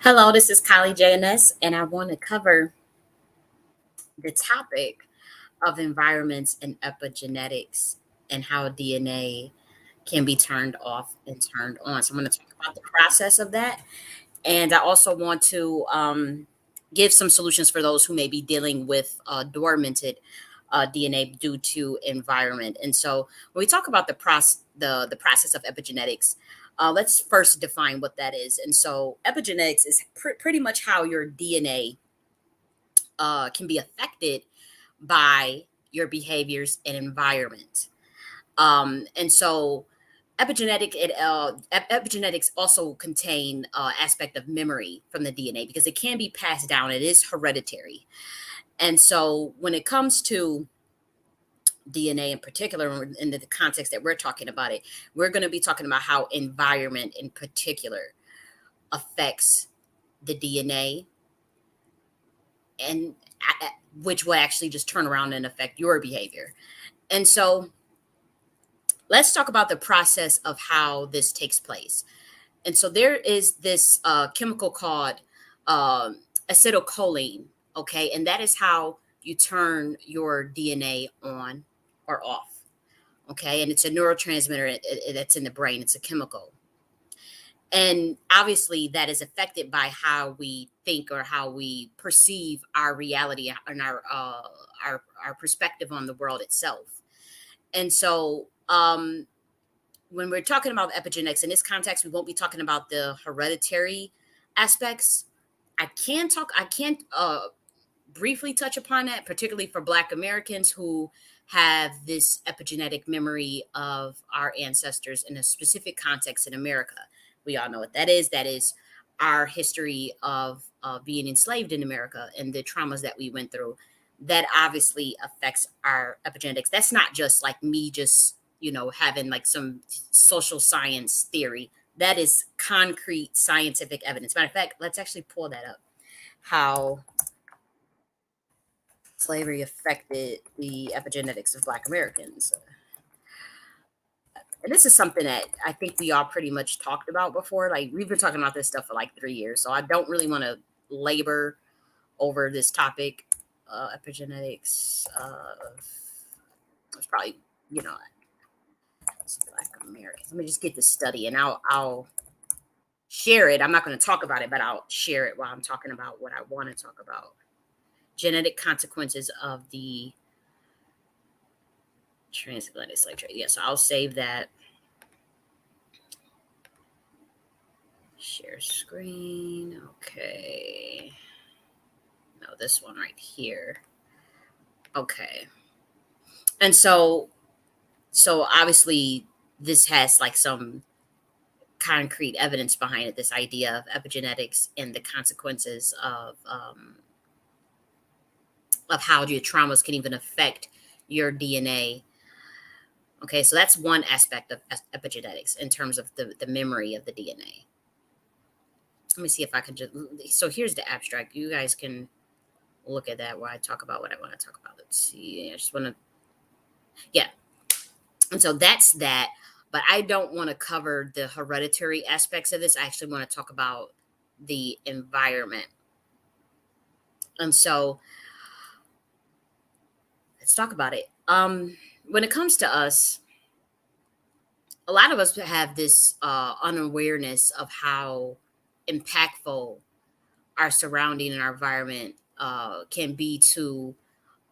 Hello, this is J.N.S, and I want to cover the topic of environments and epigenetics and how DNA can be turned off and turned on. So, I'm going to talk about the process of that. And I also want to give some solutions for those who may be dealing with dormanted DNA due to environment. And so, when we talk about the process of epigenetics, let's first define what that is. And so, epigenetics is pretty much how your DNA can be affected by your behaviors and environment. And so epigenetics also contain aspect of memory from the DNA because it can be passed down. It is hereditary. And so when it comes to DNA in particular, in the context that we're talking about it, we're going to be talking about how environment in particular affects the DNA and which will actually just turn around and affect your behavior. And so let's talk about the process of how this takes place. And so there is this chemical called acetylcholine, okay? And that is how you turn your DNA on or off, okay? And it's a neurotransmitter that's in the brain, it's a chemical. And obviously, that is affected by how we think or how we perceive our reality and our perspective on the world itself. And so, when we're talking about epigenetics in this context, we won't be talking about the hereditary aspects. I can't briefly touch upon that, particularly for Black Americans who have this epigenetic memory of our ancestors in a specific context in America. We all know what that is. That is our history of being enslaved in America and the traumas that we went through. That obviously affects our epigenetics. That's not just like me just, having like some social science theory. That is concrete scientific evidence. Matter of fact, let's actually pull that up. How slavery affected the epigenetics of Black Americans. And this is something that I think we all pretty much talked about before. Like we've been talking about this stuff for like 3 years, so I don't really want to labor over this topic. Epigenetics. It's probably you know it's Black Americans. Let me just get the study, and I'll share it. I'm not going to talk about it, but I'll share it while I'm talking about what I want to talk about. Genetic consequences of the transatlantic slave trade. Yes, I'll save that. Share screen. Okay. No, this one right here. Okay. And so obviously this has like some concrete evidence behind it, this idea of epigenetics and the consequences of how your traumas can even affect your DNA. Okay, so that's one aspect of epigenetics in terms of the memory of the DNA. Let me see if I can just. So here's the abstract. You guys can look at that while I talk about what I want to talk about. Let's see. I just want to. Yeah. And so that's that. But I don't want to cover the hereditary aspects of this. I actually want to talk about the environment. And so let's talk about it. When it comes to us, a lot of us have this unawareness of how impactful our surrounding and our environment can be to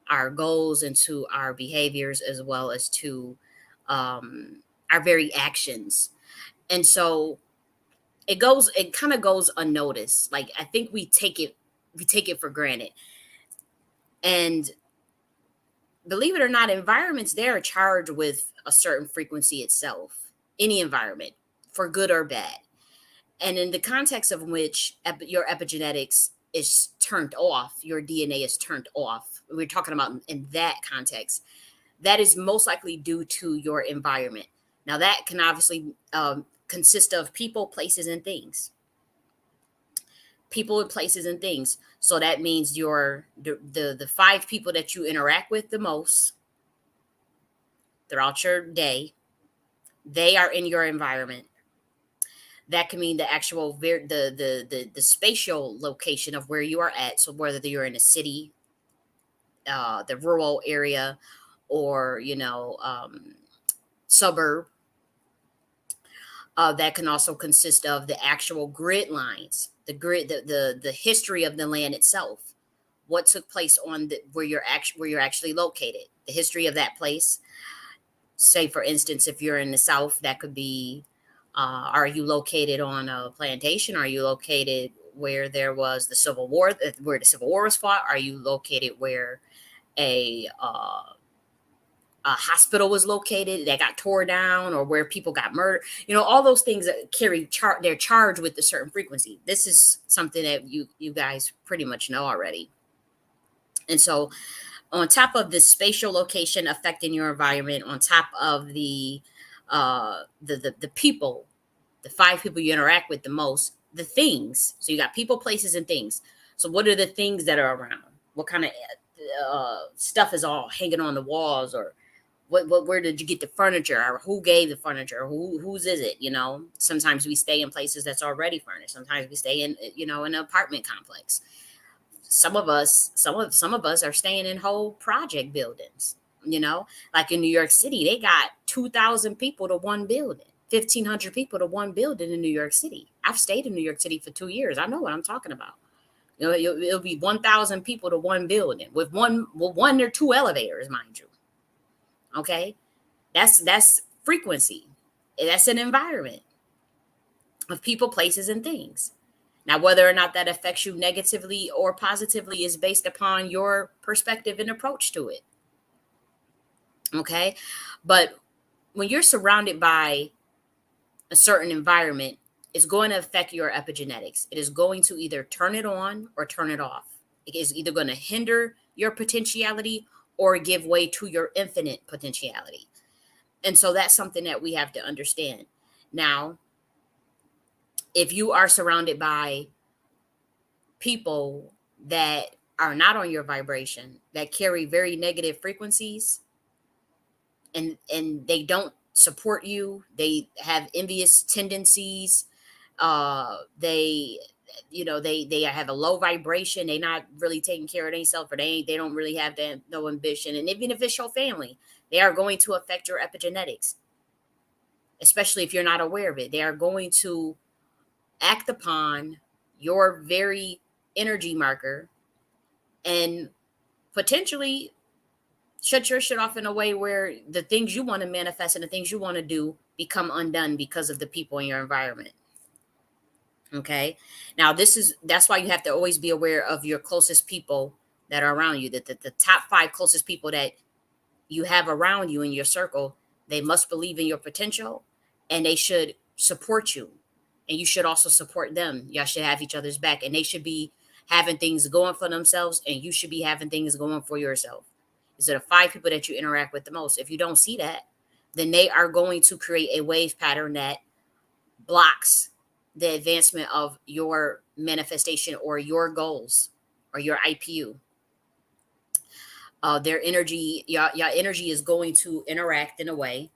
our goals and to our behaviors as well as to our very actions. And so it kind of goes unnoticed. Like I think we take it for granted. And believe it or not, environments they are charged with a certain frequency itself. Any environment, for good or bad. And in the context of which your epigenetics is turned off, your DNA is turned off. We're talking about in that context. That is most likely due to your environment. Now, that can obviously consist of people, places, and things. People, places, and things. So that means the five people that you interact with the most throughout your day, they are in your environment. That can mean the actual the spatial location of where you are at. So whether you're in a city, the rural area, or suburb. That can also consist of the actual grid lines, the history of the land itself, what took place on where you're actually located, the history of that place. Say, for instance, if you're in the South, that could be, are you located on a plantation? Are you located where there was the Civil War, where the Civil War was fought? Are you located where a hospital was located that got tore down, or where people got murdered? All those things that they're charged with a certain frequency. This is something that you guys pretty much know already. And so, on top of the spatial location affecting your environment, on top of the people, the five people you interact with the most, the things. So you got people, places, and things. So what are the things that are around? What kind of stuff is all hanging on the walls, or where did you get the furniture, or who gave the furniture, whose is it? Sometimes we stay in places that's already furnished. Sometimes we stay in an apartment complex. Some of us are staying in whole project buildings. Like in New York City, they got 2,000 people to one building, 1,500 people to one building in New York City. I've stayed in New York City for 2 years. I know what I'm talking about. It'll be 1,000 people to one building with one or two elevators, mind you. Okay, that's frequency. That's an environment of people, places, and things. Now, whether or not that affects you negatively or positively is based upon your perspective and approach to it. Okay. But when you're surrounded by a certain environment, it's going to affect your epigenetics. It is going to either turn it on or turn it off. It is either going to hinder your potentiality or give way to your infinite potentiality. And so that's something that we have to understand. Now, if you are surrounded by people that are not on your vibration, that carry very negative frequencies, and they don't support you, they have envious tendencies, they they have a low vibration, they not really taking care of themselves, or they don't really have that no ambition, and even if it's your family, they are going to affect your epigenetics, especially if you're not aware of it. They are going to act upon your very energy marker and potentially shut your shit off in a way where the things you want to manifest and the things you want to do become undone because of the people in your environment. Okay. Now, that's why you have to always be aware of your closest people that are around you, that the top five closest people that you have around you in your circle. They must believe in your potential, and they should support you, and you should also support them. Y'all should have each other's back, and they should be having things going for themselves, and you should be having things going for yourself. These are the five people that you interact with the most. If you don't see that, then they are going to create a wave pattern that blocks the advancement of your manifestation or your goals or your IPU. Their energy, your energy is going to interact in a way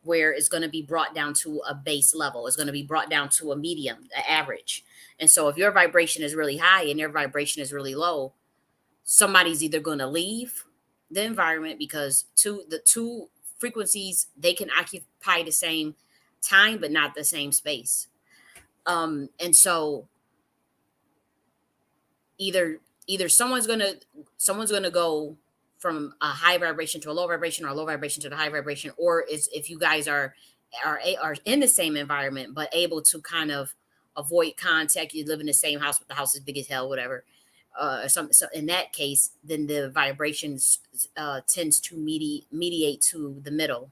where it's going to be brought down to a base level. It's going to be brought down to a medium, an average. And so if your vibration is really high and their vibration is really low, somebody's either going to leave the environment, because the two frequencies, they can occupy the same time but not the same space. And so either someone's gonna go from a high vibration to a low vibration, or a low vibration to the high vibration, or is if you guys are in the same environment but able to kind of avoid contact, you live in the same house, but the house is big as hell, whatever. So in that case, then the vibrations tends to mediate to the middle.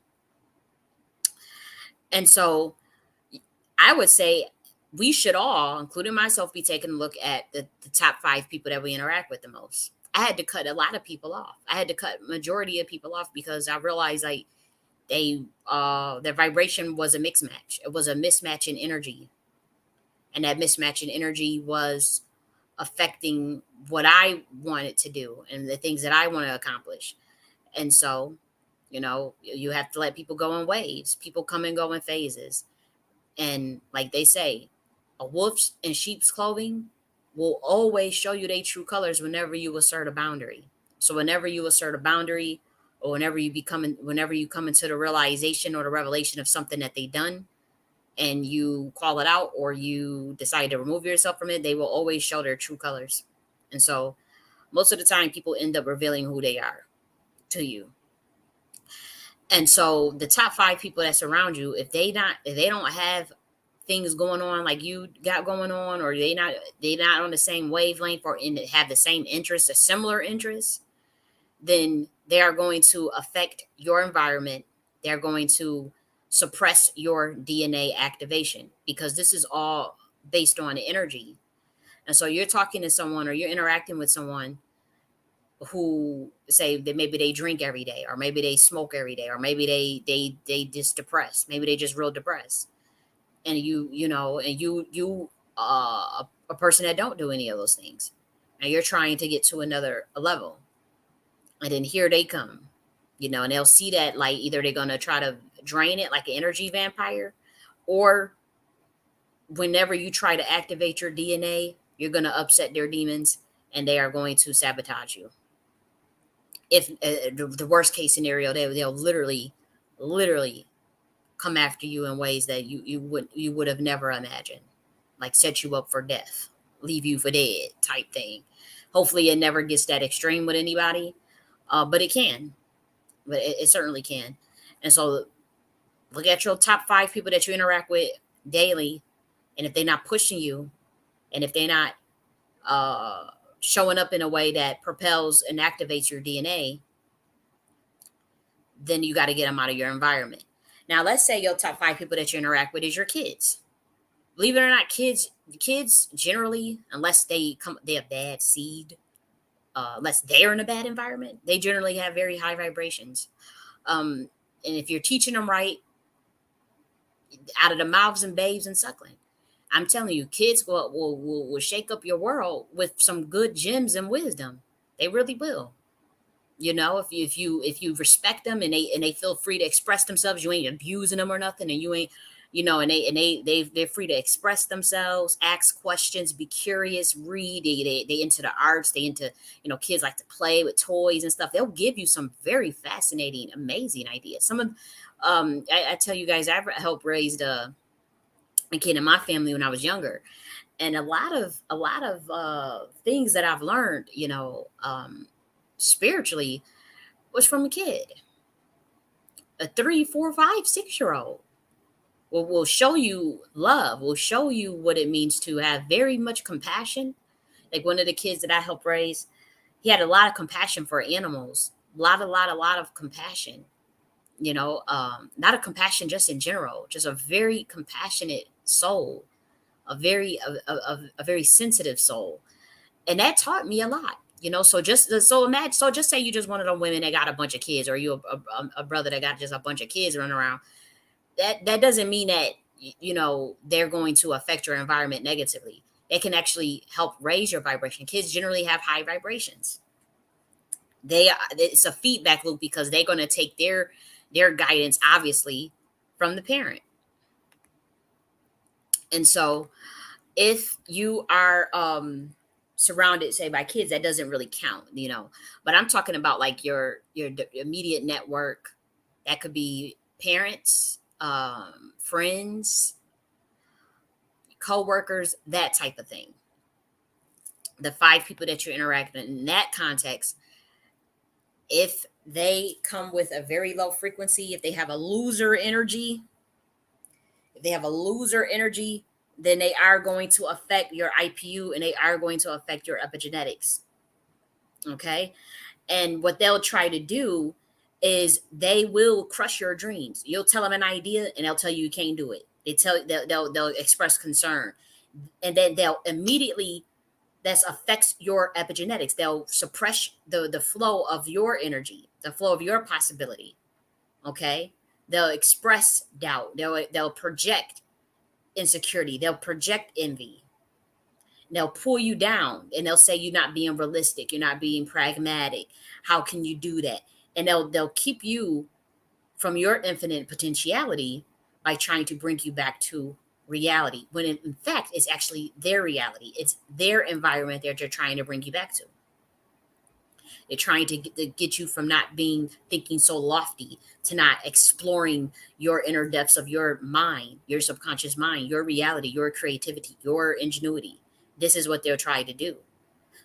And so I would say we should all, including myself, be taking a look at the top five people that we interact with the most. I had to cut a lot of people off. I had to cut majority of people off because I realized like their vibration was a mix match. It was a mismatch in energy. And that mismatch in energy was affecting what I wanted to do and the things that I want to accomplish. And so, you have to let people go in waves. People come and go in phases. And like they say, a wolf in sheep's clothing will always show you their true colors whenever you assert a boundary. So whenever you assert a boundary, or whenever you come into the realization or the revelation of something that they done, and you call it out or you decide to remove yourself from it, they will always show their true colors. And so most of the time people end up revealing who they are to you. And so the top 5 people that surround you, if they don't have things going on like you got going on, or they not on the same wavelength, or have the same interests, a similar interests, then they are going to affect your environment. They're going to suppress your DNA activation, because this is all based on energy. And so you're talking to someone or you're interacting with someone who say that maybe they drink every day, or maybe they smoke every day, or maybe they just depressed, maybe they just real depressed. And a person that don't do any of those things, and you're trying to get to another level, and then here they come, and they'll see that, like, either they're going to try to drain it like an energy vampire, or whenever you try to activate your DNA, you're going to upset their demons, and they are going to sabotage you. If the worst case scenario, they'll literally come after you in ways that you would have never imagined, like set you up for death, leave you for dead type thing. Hopefully it never gets that extreme with anybody, but it can. But it certainly can. And so look at your top 5 people that you interact with daily, and if they're not pushing you, and if they're not uh, showing up in a way that propels and activates your DNA, then you got to get them out of your environment. Now, let's say your top 5 people that you interact with is your kids. Believe it or not, kids generally, unless they have bad seed, unless they're in a bad environment, they generally have very high vibrations. And if you're teaching them right, out of the mouths and babes and suckling, I'm telling you, kids will shake up your world with some good gems and wisdom. They really will. If you respect them, and they feel free to express themselves, you ain't abusing them or nothing, and you ain't, they're free to express themselves, ask questions, be curious, read. They into the arts, they into, kids like to play with toys and stuff. They'll give you some very fascinating, amazing ideas. Some of I tell you guys, I helped raise a kid in my family when I was younger, and a lot of things that I've learned, spiritually, was from a kid. A 3, 4, 5, 6 year old will show you love, will show you what it means to have very much compassion. Like one of the kids that I helped raise, he had a lot of compassion for animals, a lot of compassion. Not a compassion just in general, just a very compassionate soul, a very sensitive soul, and that taught me a lot. So just say you just one of them women that got a bunch of kids, or you a brother that got just a bunch of kids running around. That doesn't mean that they're going to affect your environment negatively. It can actually help raise your vibration. Kids generally have high vibrations. It's a feedback loop, because they're going to take their guidance, obviously, from the parent. And so if you are surrounded, say, by kids, that doesn't really count, but I'm talking about like your immediate network. That could be parents, friends, co-workers, that type of thing. The 5 people that you interact with in that context, if they come with a very low frequency, if they have a loser energy, then they are going to affect your IPU, and they are going to affect your epigenetics. Okay. And what they'll try to do is they will crush your dreams. You'll tell them an idea, and they'll tell you can't do it. They'll express concern, and then they'll immediately, that affects your epigenetics. They'll suppress the flow of your energy, the flow of your possibility. Okay. They'll express doubt. They'll project insecurity. They'll project envy. They'll pull you down, and they'll say you're not being realistic. You're not being pragmatic. How can you do that? And they'll keep you from your infinite potentiality by trying to bring you back to reality, when in fact it's actually their reality. It's their environment that they're trying to bring you back to. They're trying to get you from not being thinking so lofty to not exploring your inner depths of your mind, your subconscious mind, your reality, your creativity, your ingenuity. This is what they're trying to do.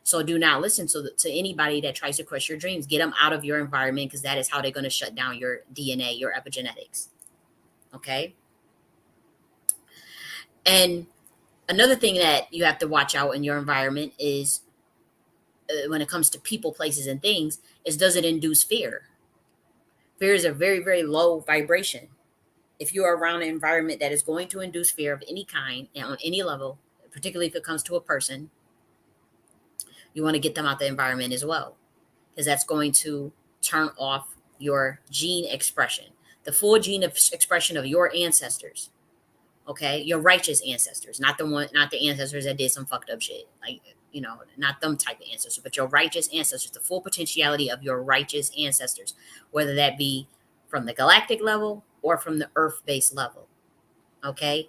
So do not listen to anybody that tries to crush your dreams. Get them out of your environment, because that is how they're going to shut down your DNA, your epigenetics. Okay. And another thing that you have to watch out in your environment is, when it comes to people, places, and things, is, does it induce fear? Fear is a very, very low vibration. If you are around an environment that is going to induce fear of any kind and on any level, particularly if it comes to a person, you want to get them out the environment as well, because that's going to turn off your gene expression, the full gene of expression of your ancestors. Okay, your righteous ancestors, not the ancestors that did some fucked up shit, like, not them type of ancestors, but your righteous ancestors, the full potentiality of your righteous ancestors, whether that be from the galactic level or from the earth-based level. Okay,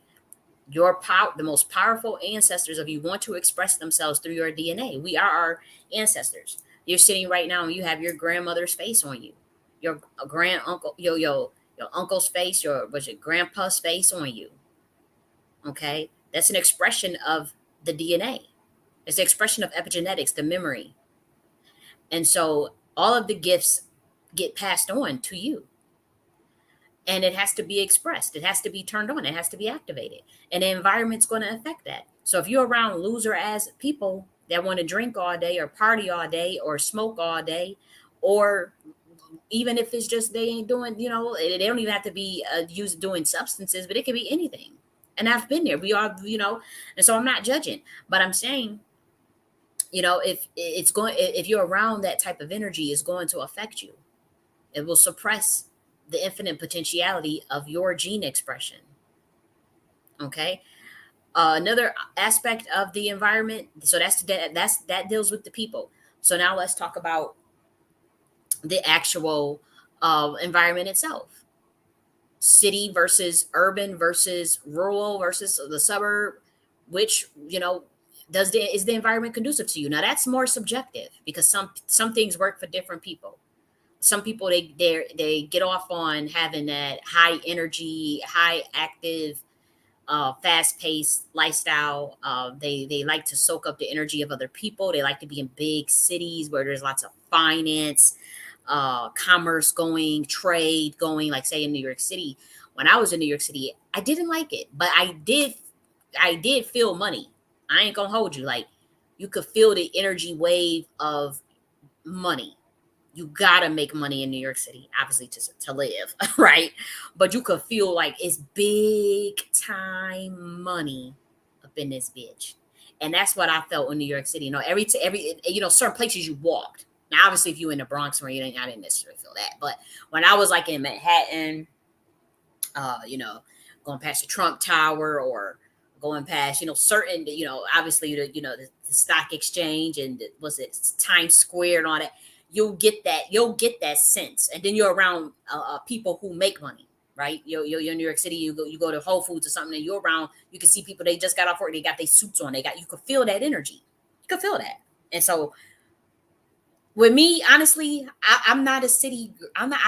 your power, the most powerful ancestors of you want to express themselves through your DNA. We are our ancestors. You're sitting right now and you have your grandmother's face on you, your grand uncle, your uncle's face, your was it grandpa's face on you. Okay, that's an expression of the DNA. It's an expression of epigenetics, the memory. And so all of the gifts get passed on to you, and it has to be expressed. It has to be turned on. It has to be activated. And the environment's going to affect that. So if you're around loser ass people that want to drink all day or party all day or smoke all day, or even if it's just they ain't doing, they don't even have to be used doing substances, but it could be anything. And I've been there. We all, and so I'm not judging, but I'm saying, if you're around that type of energy, it's going to affect you. It will suppress the infinite potentiality of your gene expression. Okay. Another aspect of the environment. So that deals with the people. So now let's talk about the actual environment itself. City versus urban versus rural versus the suburb. Which, is the environment conducive to you? Now that's more subjective, because some things work for different people. Some people, they get off on having that high energy, high active, fast paced lifestyle. They like to soak up the energy of other people. They like to be in big cities where there's lots of finance, commerce going, trade going. Like say in New York City. When I was in New York City, I didn't like it, but I did feel money. I ain't gonna hold you. Like, you could feel the energy wave of money. You gotta make money in New York City, obviously, to live, right? But you could feel like it's big time money up in this bitch, and that's what I felt in New York City. Every certain places you walked. Now, obviously, if you in the Bronx, where I didn't necessarily feel that, but when I was like in Manhattan, uh, you know, going past the Trump Tower, or going past, certain, obviously, the stock exchange, and was it Times Square and all that. You'll get that sense, and then you're around people who make money, right? You're in New York City. You go to Whole Foods or something, and you're around. You can see people, they just got off work. They got their suits on. You could feel that energy. You could feel that, and so with me, honestly, I'm not a city. I'm not.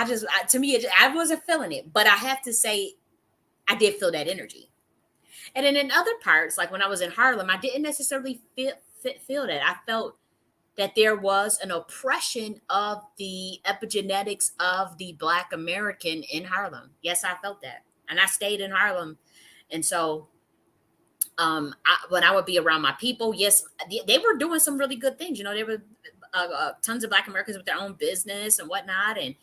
To me, I wasn't feeling it, but I have to say, I did feel that energy. And then in other parts, like when I was in Harlem, I didn't necessarily feel that. I felt that there was an oppression of the epigenetics of the Black American in Harlem. Yes, I felt that. And I stayed in Harlem. And so when I would be around my people, yes, they were doing some really good things. There were tons of Black Americans with their own business and whatnot. And,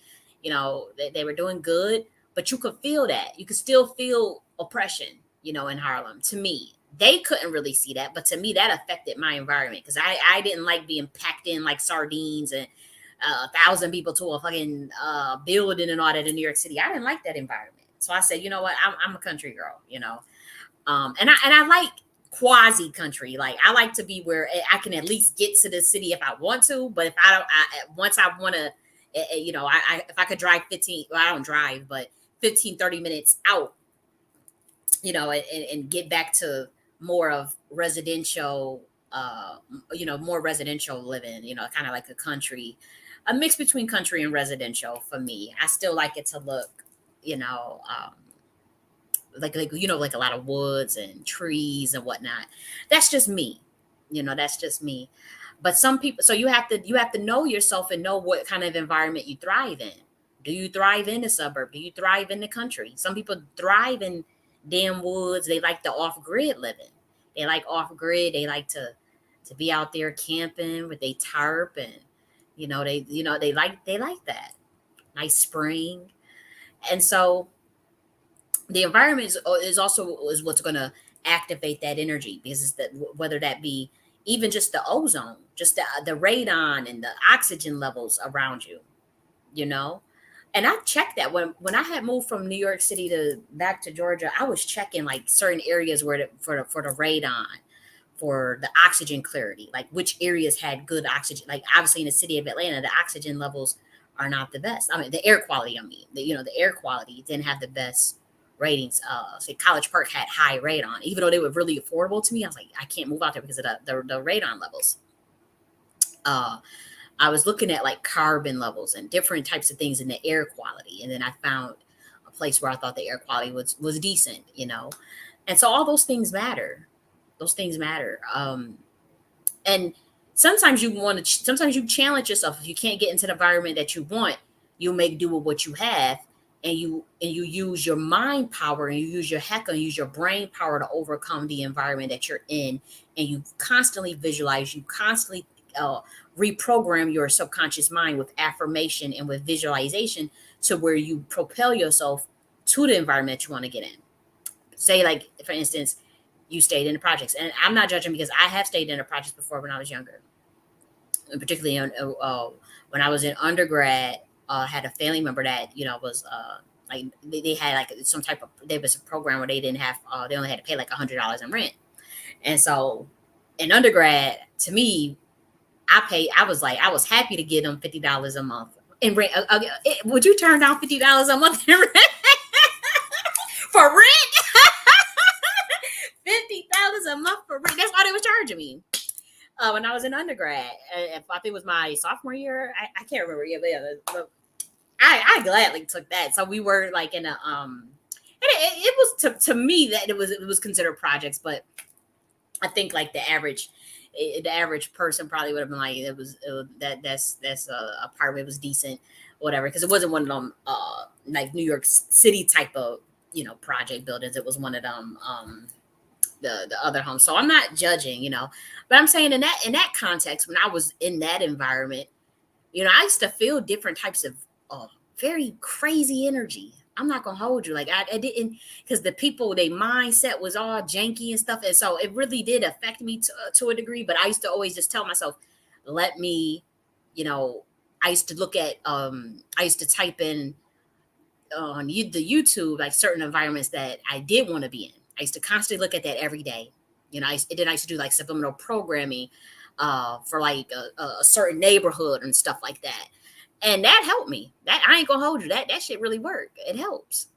they were doing good. But you could feel that. You could still feel oppression, in Harlem. To me, they couldn't really see that. But to me, that affected my environment, because I didn't like being packed in like sardines, and 1,000 people to a fucking building and all that in New York City. I didn't like that environment. So I said, you know what? I'm a country girl. And I like quasi country. Like, I like to be where I can at least get to the city if I want to. But if I don't, once I want to, if I could drive 15, well, I don't drive, but 15, 30 minutes out, and get back to more of residential, more residential living, kind of like a country, a mix between country and residential for me. I still like it to look, you know, like a lot of woods and trees and whatnot. That's just me. That's just me. But some people, so you have to know yourself and know what kind of environment you thrive in. Do you thrive in the suburb? Do you thrive in the country? Some people thrive in damn woods. They like the off grid living. They like off grid. They like to be out there camping with a tarp, and they like that nice spring. And so the environment is also is what's going to activate that energy, because it's that, whether that be even just the ozone, just the radon and the oxygen levels around you, you know. And I checked that when I had moved from New York City to back to Georgia. I was checking like certain areas where for the radon, for the oxygen clarity, like which areas had good oxygen. Like obviously in the city of Atlanta, the oxygen levels are not the best. I mean, the air quality. I mean, the air quality didn't have the best ratings. Say College Park had high radon, even though they were really affordable to me. I was like, I can't move out there because of the radon levels. Uh, I was looking at like carbon levels and different types of things in the air quality, and then I found a place where I thought the air quality was decent. And so all those things matter. Those things matter. And sometimes you challenge yourself. If you can't get into the environment that you want, you make do with what you have, and you use your mind power, and you use your heck, and use your brain power to overcome the environment that you're in. And you constantly visualize, you constantly reprogram your subconscious mind with affirmation and with visualization, to where you propel yourself to the environment you want to get in. Say, like, for instance, you stayed in the projects, and I'm not judging, because I have stayed in the projects before when I was younger, and particularly when I was in undergrad. Had a family member that was like they had like some type of, there was a program where they didn't have they only had to pay like $100 in rent. And so in undergrad, to me, I was happy to give them $50 a month in rent. Would you turn down $50 a month in rent for rent? $50 a month for rent. That's what they was charging me when I was in undergrad. If I think it was my sophomore year, I can't remember. But I gladly took that. So we were like in a and it was to me that it was considered projects, but I think like the average person probably would have been like, it was that's a part where it was decent, whatever, because it wasn't one of them like New York City type of project buildings. It was one of them the other homes. So I'm not judging, but I'm saying in that context, when I was in that environment, I used to feel different types of very crazy energy. I'm not gonna hold you. Like I didn't, because the people, their mindset was all janky and stuff, and so it really did affect me to a degree. But I used to always just tell myself, let me, you know, I used to look at, I used to type in on the YouTube like certain environments that I did want to be in. I used to constantly look at that every day. Then I used to do like subliminal programming for like a certain neighborhood and stuff like that, and that helped me. That, I ain't gonna hold you. That shit really worked. It helps.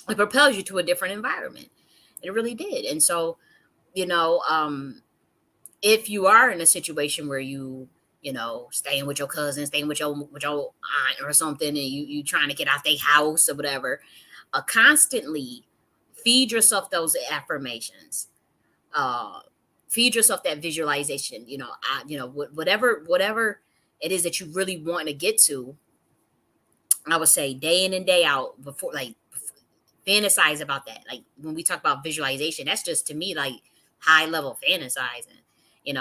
It propels you to a different environment. It really did. And so, you know, if you are in a situation where staying with your cousin, staying with your aunt or something, and you trying to get out their house or whatever, constantly feed yourself those affirmations. Uh, Feed yourself that visualization. Whatever it is that you really want to get to. I would say day in and day out, before like fantasize about that. Like when we talk about visualization, that's just to me like high level fantasizing.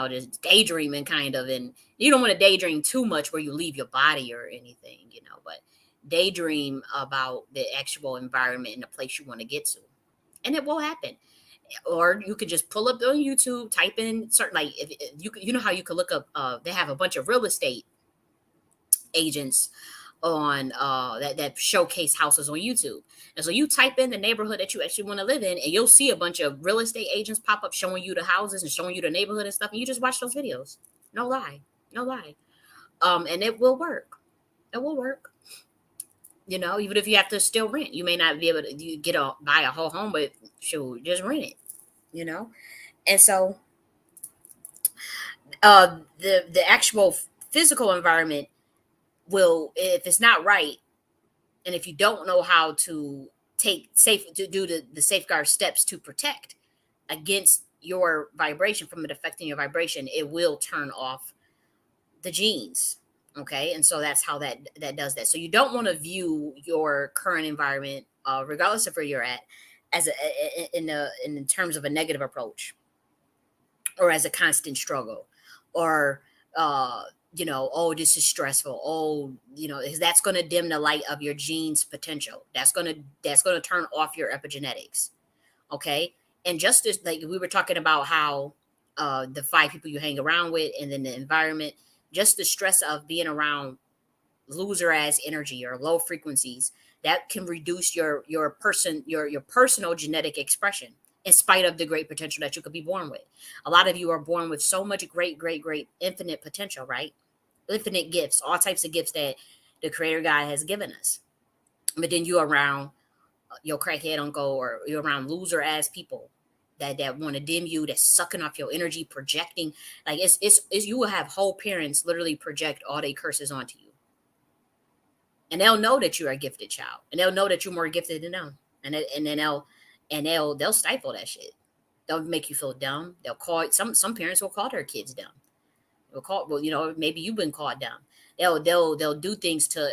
Just daydreaming kind of, and you don't want to daydream too much where you leave your body or anything, but daydream about the actual environment and the place you want to get to, and it will happen. Or you could just pull up on YouTube, type in certain, like, if you know how you could look up. They have a bunch of real estate agents on that showcase houses on YouTube. And so you type in the neighborhood that you actually want to live in, and you'll see a bunch of real estate agents pop up showing you the houses and showing you the neighborhood and stuff. And you just watch those videos. No lie. No lie. And it will work. It will work. Even if you have to still rent, you may not be able to buy a whole home, but sure, just rent it. You know, and so the actual physical environment will, if it's not right, and if you don't know how to do the safeguard steps to protect against your vibration from it affecting your vibration, it will turn off the genes. Okay, and so that's how that does that. So you don't want to view your current environment, regardless of where you're at, as in terms of a negative approach, or as a constant struggle, or uh oh, this is stressful, oh, 'cause that's going to dim the light of your genes potential. That's going to turn off your epigenetics. Okay, and just as like we were talking about how the 5 people you hang around with, and then the environment, just the stress of being around loser ass energy or low frequencies, that can reduce your personal genetic expression, in spite of the great potential that you could be born with. A lot of you are born with so much great infinite potential, right? Infinite gifts, all types of gifts that the creator God has given us. But then you're around your crackhead uncle, or you're around loser ass people that want to dim you, that's sucking off your energy, projecting. Like it's you will have whole parents literally project all their curses onto you, and they'll know that you're a gifted child, and they'll know that you're more gifted than them, and then they'll stifle that shit. They'll make you feel dumb. They'll call some parents will call their kids dumb. They'll call, well, maybe you've been called dumb. They'll do things to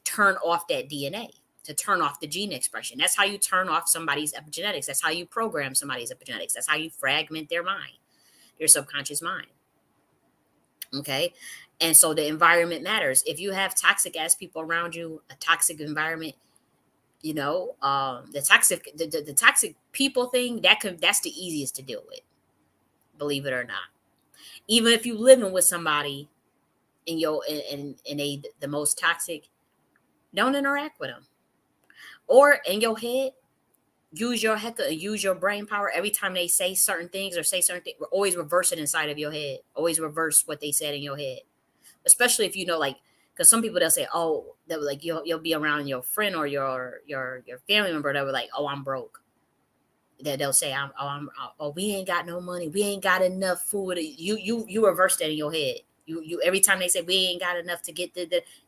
turn off that DNA, to turn off the gene expression. That's how you turn off somebody's epigenetics. That's how you program somebody's epigenetics. That's how you fragment their mind, their subconscious mind. Okay. And so the environment matters. If you have toxic ass people around you, a toxic environment, the toxic people thing, that's the easiest to deal with, believe it or not. Even if you living with somebody in the most toxic, don't interact with them. Or in your head, use your heck use your brain power every time they say certain things, or say certain things. Always reverse it inside of your head. Always reverse what they said in your head, especially if like, because some people, they'll say, oh, they'll like, you'll be around your friend or your family member that were like, oh, I'm broke. They'll say, oh, we ain't got no money, we ain't got enough food. You reverse that in your head. You every time they say we ain't got enough to get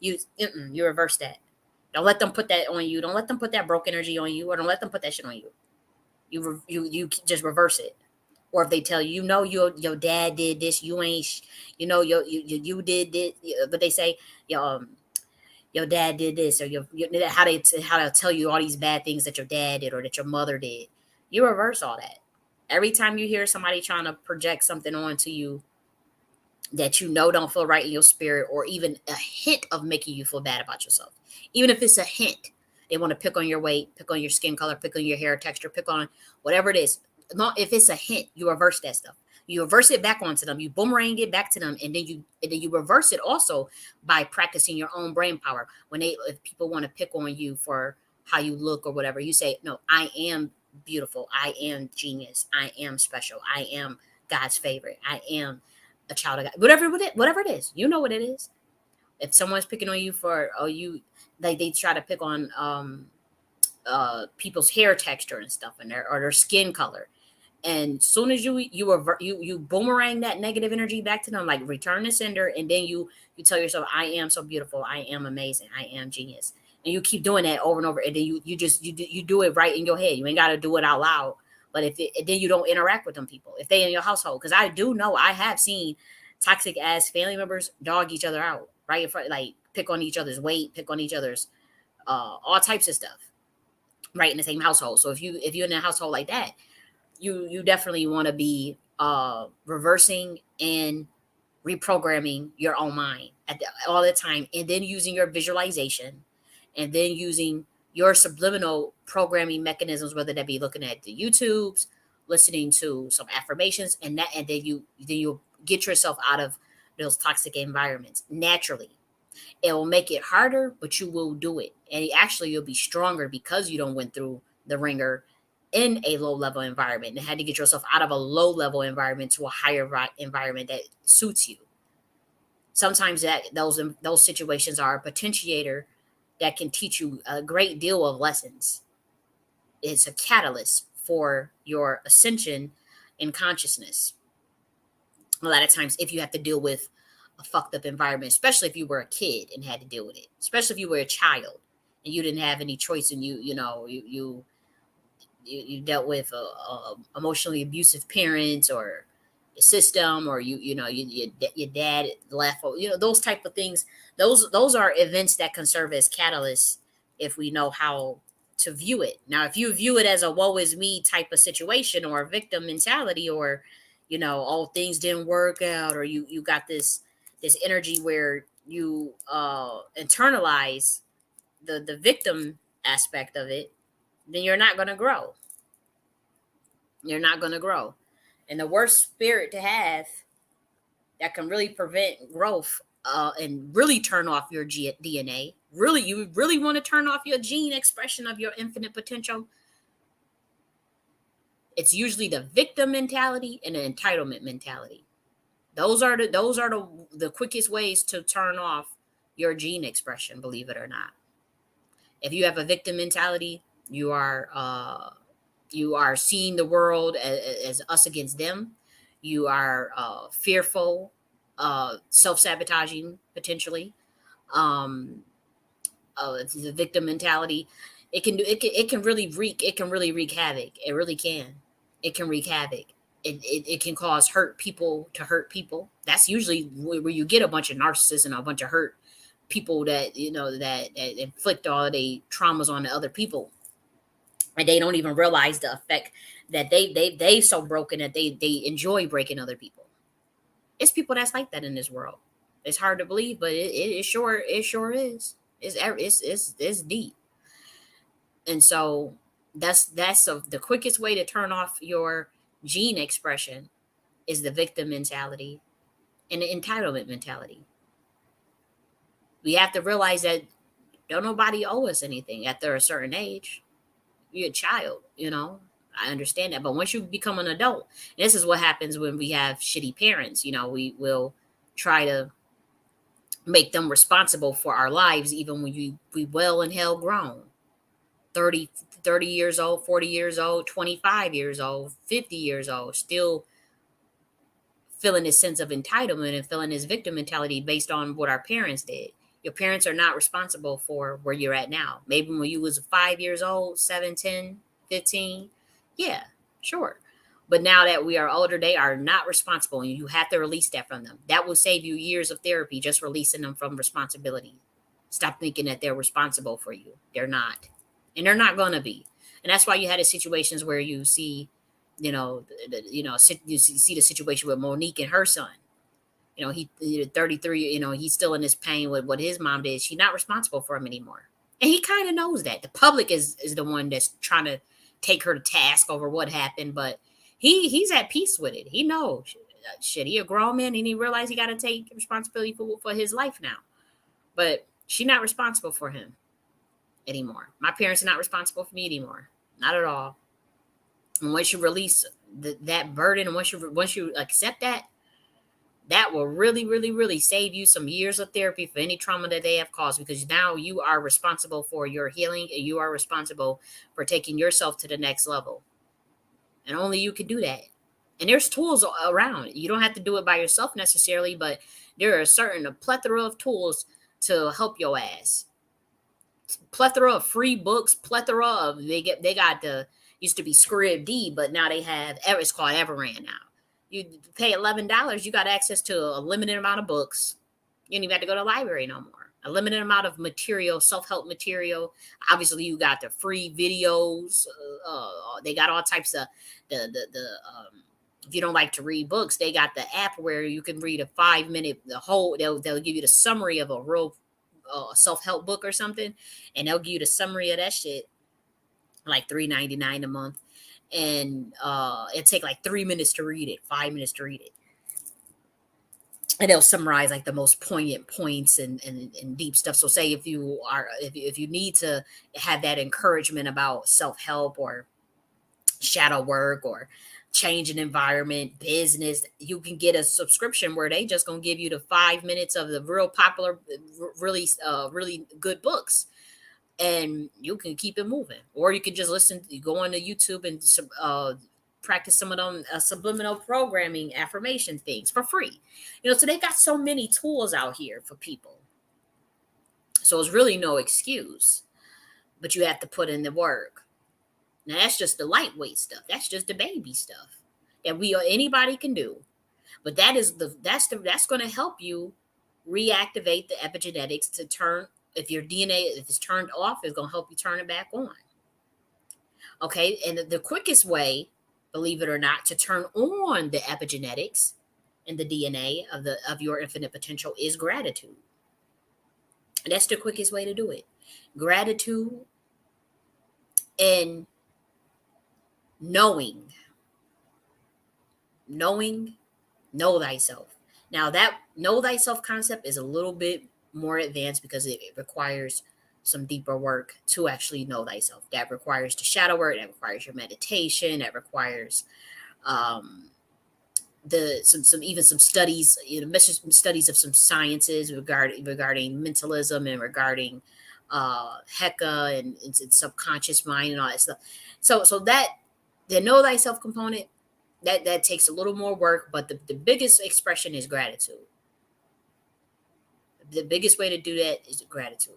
you reverse that. Don't let them put that on you. Don't let them put that broke energy on you, or don't let them put that shit on you. You just reverse it. Or if they tell you, your dad did this, you ain't, you did this, but they say, your dad did this, or how they'll tell you all these bad things that your dad did or that your mother did. You reverse all that. Every time you hear somebody trying to project something onto you that don't feel right in your spirit, or even a hint of making you feel bad about yourself, even if it's a hint, they want to pick on your weight, pick on your skin color, pick on your hair texture, pick on whatever it is. If it's a hint, you reverse that stuff. You reverse it back onto them. You boomerang it back to them, and then you reverse it also by practicing your own brain power. If people want to pick on you for how you look or whatever, you say, no, I am beautiful. I am genius. I am special. I am God's favorite. I am a child of God. Whatever it is, you know what it is. If someone's picking on you for, they try to pick on people's hair texture and stuff, and their skin color, and soon as you boomerang that negative energy back to them, like return the sender, and then you tell yourself, I am so beautiful, I am amazing, I am genius, and you keep doing that over and over, and then you do it right in your head. You ain't got to do it out loud. But then you don't interact with them people if they in your household, because I do know, I have seen toxic ass family members dog each other out right in front, like pick on each other's weight, pick on each other's all types of stuff right in the same household. So if you're in a household like that, you definitely want to be reversing and reprogramming your own mind all the time, and then using your visualization, and then using your subliminal programming mechanisms, whether that be looking at the YouTubes, listening to some affirmations, and then you'll get yourself out of those toxic environments naturally. It will make it harder, but you will do it, and actually you'll be stronger because you don't went through the ringer in a low level environment and had to get yourself out of a low level environment to a higher environment that suits you. Sometimes those situations are a potentiator that can teach you a great deal of lessons. It's a catalyst for your ascension in consciousness. A lot of times, if you have to deal with a fucked up environment, especially if you were a kid and had to deal with it, especially if you were a child and you didn't have any choice, and you dealt with emotionally abusive parents, or the system, or your dad left, or those type of things. Those are events that can serve as catalysts if we know how to view it. Now, if you view it as a woe is me type of situation, or a victim mentality, or all things didn't work out, or you got this energy where you internalize the victim aspect of it, then you're not going to grow. You're not going to grow. And the worst spirit to have that can really prevent growth, and really turn off your DNA, really, you really want to turn off your gene expression of your infinite potential, it's usually the victim mentality and the entitlement mentality. Those are the quickest ways to turn off your gene expression, believe it or not. If you have a victim mentality, you are seeing the world as us against them. You are fearful, self-sabotaging potentially. Um, the victim mentality, it can really wreak havoc. It really can. It can wreak havoc. It can cause hurt people to hurt people. That's usually where you get a bunch of narcissists and a bunch of hurt people that that inflict all the traumas on the other people, and they don't even realize the effect that they so broken that they enjoy breaking other people. It's people that's like that in this world. It's hard to believe, but it sure is. It's deep. And so the quickest way to turn off your gene expression is the victim mentality and the entitlement mentality. We have to realize that don't nobody owe us anything after a certain age. You're a child. I understand that. But once you become an adult, this is what happens when we have shitty parents. We will try to make them responsible for our lives, even when we well and hell grown. 30 years old, 40 years old, 25 years old, 50 years old, still feeling this sense of entitlement and feeling this victim mentality based on what our parents did. Your parents are not responsible for where you're at now. Maybe when you was 5 years old, 7, 10, 15, yeah, sure. But now that we are older, they are not responsible, and you have to release that from them. That will save you years of therapy, just releasing them from responsibility. Stop thinking that they're responsible for you. They're not, and they're not going to be. And that's why you had the situations where you see, you see the situation with Monique and her son. He 33. He's still in this pain with what his mom did. She's not responsible for him anymore, and he kind of knows that. The public is the one that's trying to take her to task over what happened, but he's at peace with it. He knows shit. He a grown man, and he realized he got to take responsibility for his life now. But she's not responsible for him anymore. My parents are not responsible for me anymore, not at all. And once you release that burden, and once you accept that will really, really, really save you some years of therapy for any trauma that they have caused, because now you are responsible for your healing, and you are responsible for taking yourself to the next level. And only you can do that. And there's tools around. You don't have to do it by yourself necessarily, but there are a plethora of tools to help your ass. Plethora of free books, plethora of they got the used to be Scrib D, but now they have it's called Everand now. You pay $11, you got access to a limited amount of books. You don't even have to go to the library no more. A limited amount of material, self-help material. Obviously, you got the free videos. They got all types of if you don't like to read books, they got the app where you can read a 5-minute they'll give you the summary of a real self-help book or something, and they'll give you the summary of that shit, like $3.99 a month, and it take like 3 minutes to read it, 5 minutes to read it, and they'll summarize like the most poignant points and deep stuff. So say if you need to have that encouragement about self-help or shadow work or change an environment, business, you can get a subscription where they just gonna give you the 5 minutes of the real popular, really good books. and you can keep it moving. Or you can just listen, you go on to YouTube and practice some of them subliminal programming affirmation things for free. So they got so many tools out here for people. So it's really no excuse, but you have to put in the work. Now that's just the lightweight stuff. That's just the baby stuff that anybody can do. But that's going to help you reactivate the epigenetics to turn, if your DNA, if it's turned off, it's going to help you turn it back on. Okay, and the quickest way, believe it or not, to turn on the epigenetics and the DNA of your infinite potential is gratitude. That's the quickest way to do it. Gratitude and knowing, know thyself. Now that know thyself concept is a little bit more advanced because it requires some deeper work to actually know thyself. That requires the shadow work, that requires your meditation, that requires some studies, studies of some sciences regarding mentalism and regarding Heka and subconscious mind and all that stuff. So that the know thyself component, that takes a little more work, but the biggest expression is gratitude. The biggest way to do that is gratitude.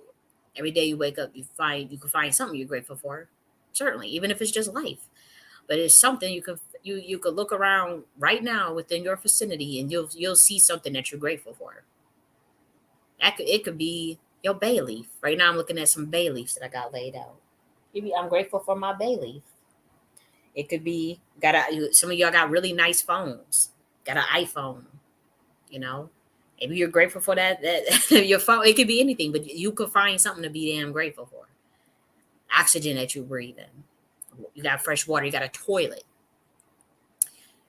Every day you wake up, you can find something you're grateful for. Certainly, even if it's just life, but it's something you could look around right now within your vicinity, and you'll see something that you're grateful for. It could be your bay leaf. Right now, I'm looking at some bay leaves that I got laid out. Maybe I'm grateful for my bay leaf. It could be some of y'all got really nice phones. Got an iPhone, you know. Maybe you're grateful for that your phone. It could be anything, but you could find something to be damn grateful for. Oxygen that you breathe in. You got fresh water. You got a toilet.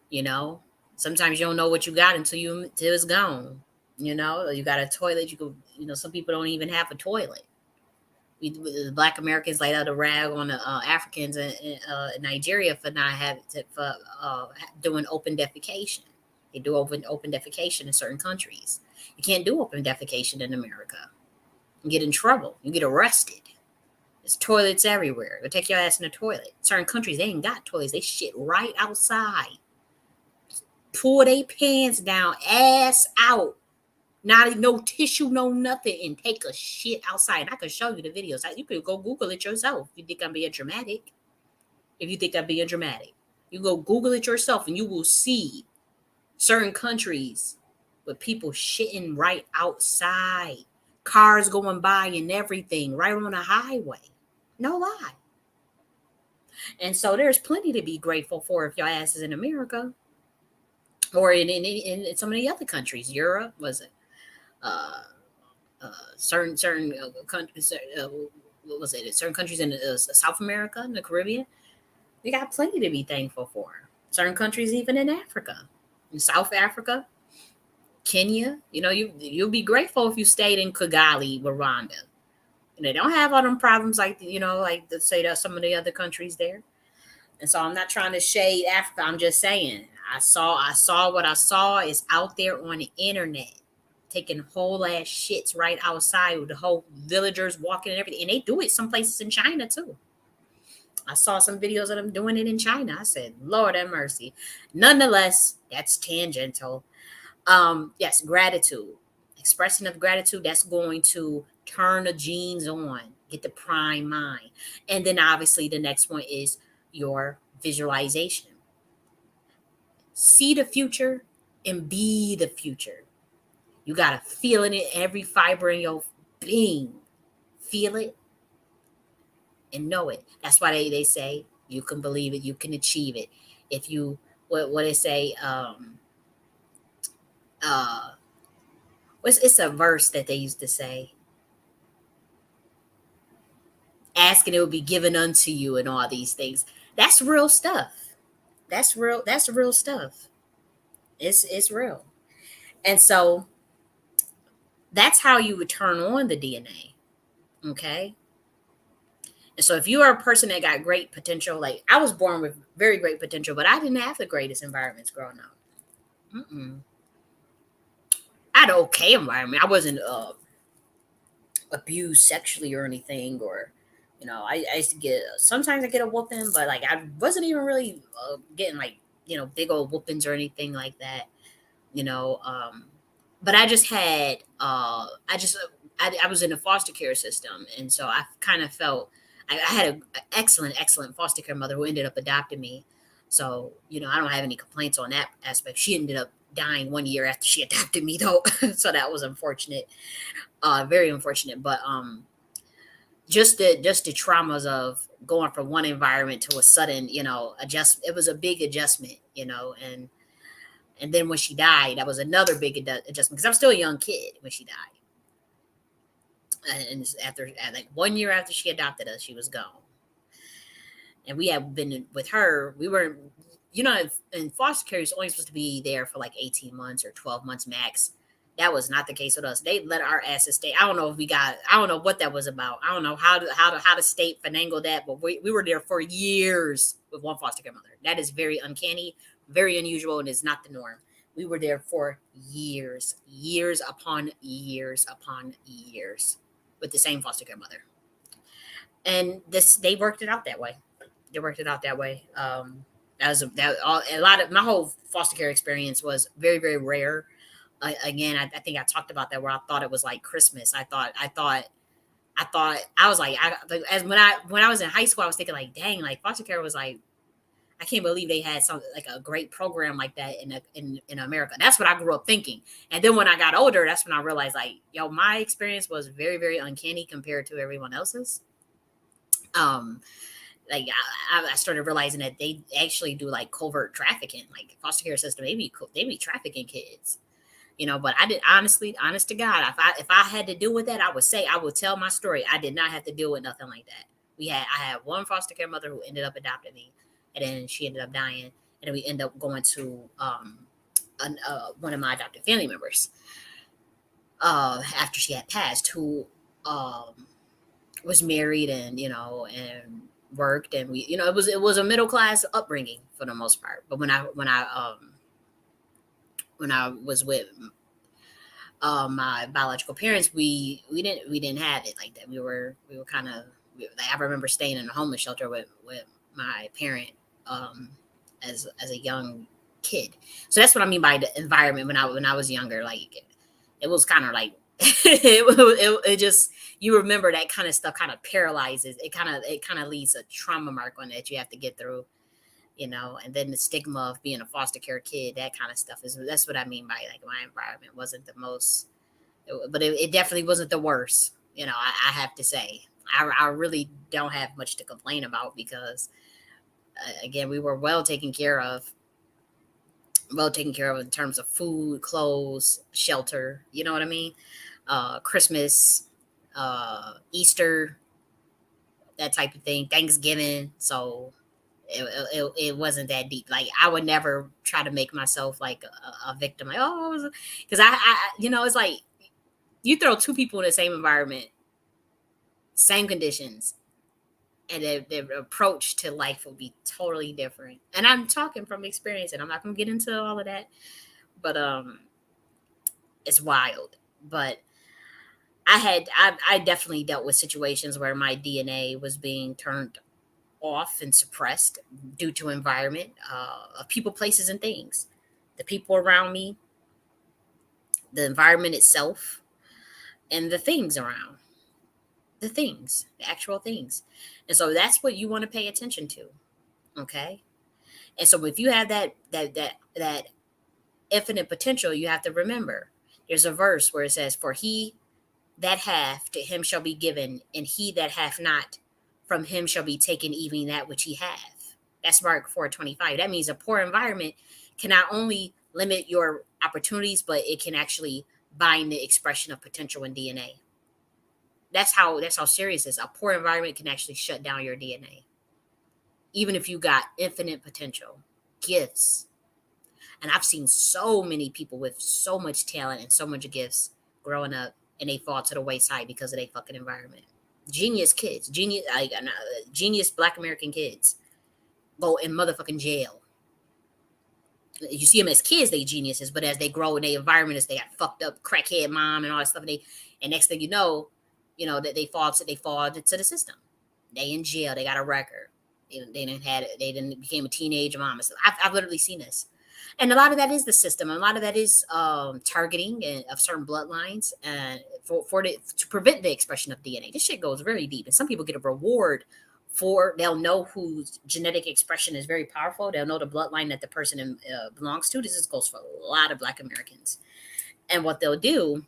You know, sometimes you don't know what you got until it's gone. You got a toilet. Some people don't even have a toilet. The Black Americans laid out a rag on the Africans in Nigeria for not doing open defecation. They do open defecation in certain countries. You can't do open defecation in America. You get in trouble. You get arrested. There's toilets everywhere. They'll take your ass in the toilet. Certain countries, they ain't got toilets. They shit right outside. Pull their pants down, ass out. Not no tissue, no nothing, and take a shit outside. I can show you the videos. You could go Google it yourself if you think I'm being dramatic. You go Google it yourself and you will see certain countries with people shitting right outside. Cars going by and everything, right on a highway. No lie. And so there's plenty to be grateful for if your ass is in America. Or in some of the other countries. Europe, was it? Certain countries, what was it? Certain countries in South America, in the Caribbean, they got plenty to be thankful for. Certain countries, even in Africa, in South Africa, Kenya. You'll be grateful if you stayed in Kigali, Rwanda. And they don't have all them problems like say that some of the other countries there. And so I'm not trying to shade Africa. I'm just saying I saw what I saw is out there on the internet. Taking whole ass shits right outside with the whole villagers walking and everything. And they do it some places in China too. I saw some videos of them doing it in China. I said, Lord have mercy. Nonetheless, that's tangential. Yes, gratitude. Expression of gratitude, that's going to turn the genes on, get the prime mind. And then obviously the next one is your visualization. See the future and be the future. You got to feel it in every fiber in your being. Feel it and know it. That's why they say you can believe it, you can achieve it. If you, what they say, it's a verse that they used to say. Ask and it will be given unto you and all these things. That's real stuff. That's real stuff. It's real. And so that's how you would turn on the DNA. Okay. And so if you are a person that got great potential, like I was born with very great potential, but I didn't have the greatest environments growing up. I had an okay environment. I wasn't abused sexually or anything, or I used to get, sometimes I get a whooping, but like I wasn't even really getting like, big old whoopings or anything like that, you know. But I just had, I was in a foster care system. And so I kind of felt, I had an excellent foster care mother who ended up adopting me. So, I don't have any complaints on that aspect. She ended up dying 1 year after she adopted me though. So that was unfortunate, very unfortunate. But, just the traumas of going from one environment to a sudden, adjust. It was a big adjustment, and then when she died, that was another big adjustment because I'm still a young kid when she died. And after like 1 year after she adopted us, she was gone. And we had been with her. We were, in foster care, it's only supposed to be there for like 18 months or 12 months max. That was not the case with us. They let our asses stay. I don't know if we got. I don't know what that was about. I don't know how the state finagled that, but we were there for years with one foster care mother. That is very uncanny, very unusual, and is not the norm. We were there for years, years upon years upon years, with the same foster care mother. And this, they worked it out that way. They worked it out that way. That was a lot of my whole foster care experience was very, very rare. Again, I think I talked about that where I thought it was like Christmas. I was like, like, as when I was in high school, I was thinking like, dang, like foster care was like, I can't believe they had some like a great program like that in America. That's what I grew up thinking. And then when I got older, that's when I realized like, yo, my experience was very, very uncanny compared to everyone else's. Um, like I started realizing that they actually do like covert trafficking, like foster care system. They be trafficking kids, But I did, honestly, honest to God, if I had to deal with that, I would tell my story. I did not have to deal with nothing like that. I had one foster care mother who ended up adopting me, and then she ended up dying, and then we ended up going to one of my adopted family members after she had passed, who was married and and worked, and we it was a middle class upbringing for the most part. But when I was with my biological parents, we didn't have it like that. We were kind of, I remember staying in a homeless shelter with my parent as a young kid. So that's what I mean by the environment when I was younger. Like it was kind of like it just, you remember that kind of stuff kind of paralyzes. It kind of leaves a trauma mark on that you have to get through. And then the stigma of being a foster care kid, that kind of stuff that's what I mean by like my environment wasn't the most, but it definitely wasn't the worst. I have to say, I really don't have much to complain about because again, we were well taken care of in terms of food, clothes, shelter. You know what I mean? Christmas, Easter, that type of thing, Thanksgiving. So it wasn't that deep. Like I would never try to make myself like a victim. Like, oh, because it's like you throw two people in the same environment, same conditions, and their approach to life will be totally different. And I'm talking from experience, and I'm not gonna get into all of that, but it's wild. But I definitely dealt with situations where my DNA was being turned off and suppressed due to environment, of people, places, and things. The people around me, the environment itself, and the things around, the actual things. And so that's what you want to pay attention to. Okay. And so if you have that infinite potential, you have to remember there's a verse where it says, "For he that hath, to him shall be given, and he that hath not, from him shall be taken even that which he hath." That's Mark 4:25. That means a poor environment can not only limit your opportunities, but it can actually bind the expression of potential in DNA. That's how serious it is. A poor environment can actually shut down your DNA. Even if you got infinite potential, gifts. And I've seen so many people with so much talent and so much gifts growing up, and they fall to the wayside because of their fucking environment. Genius kids, genius Black American kids go in motherfucking jail. You see them as kids, they geniuses, but as they grow in their environment, as they got fucked up crackhead mom and all that stuff, and next thing you know that they fall into the system. They in jail. They got a record. They didn't had it. They didn't became a teenage mom. So I've literally seen this, and a lot of that is the system. And a lot of that is targeting of certain bloodlines, and to prevent the expression of DNA. This shit goes very deep, and some people get a reward for. They'll know whose genetic expression is very powerful. They'll know the bloodline that the person belongs to. This goes for a lot of Black Americans, and what they'll do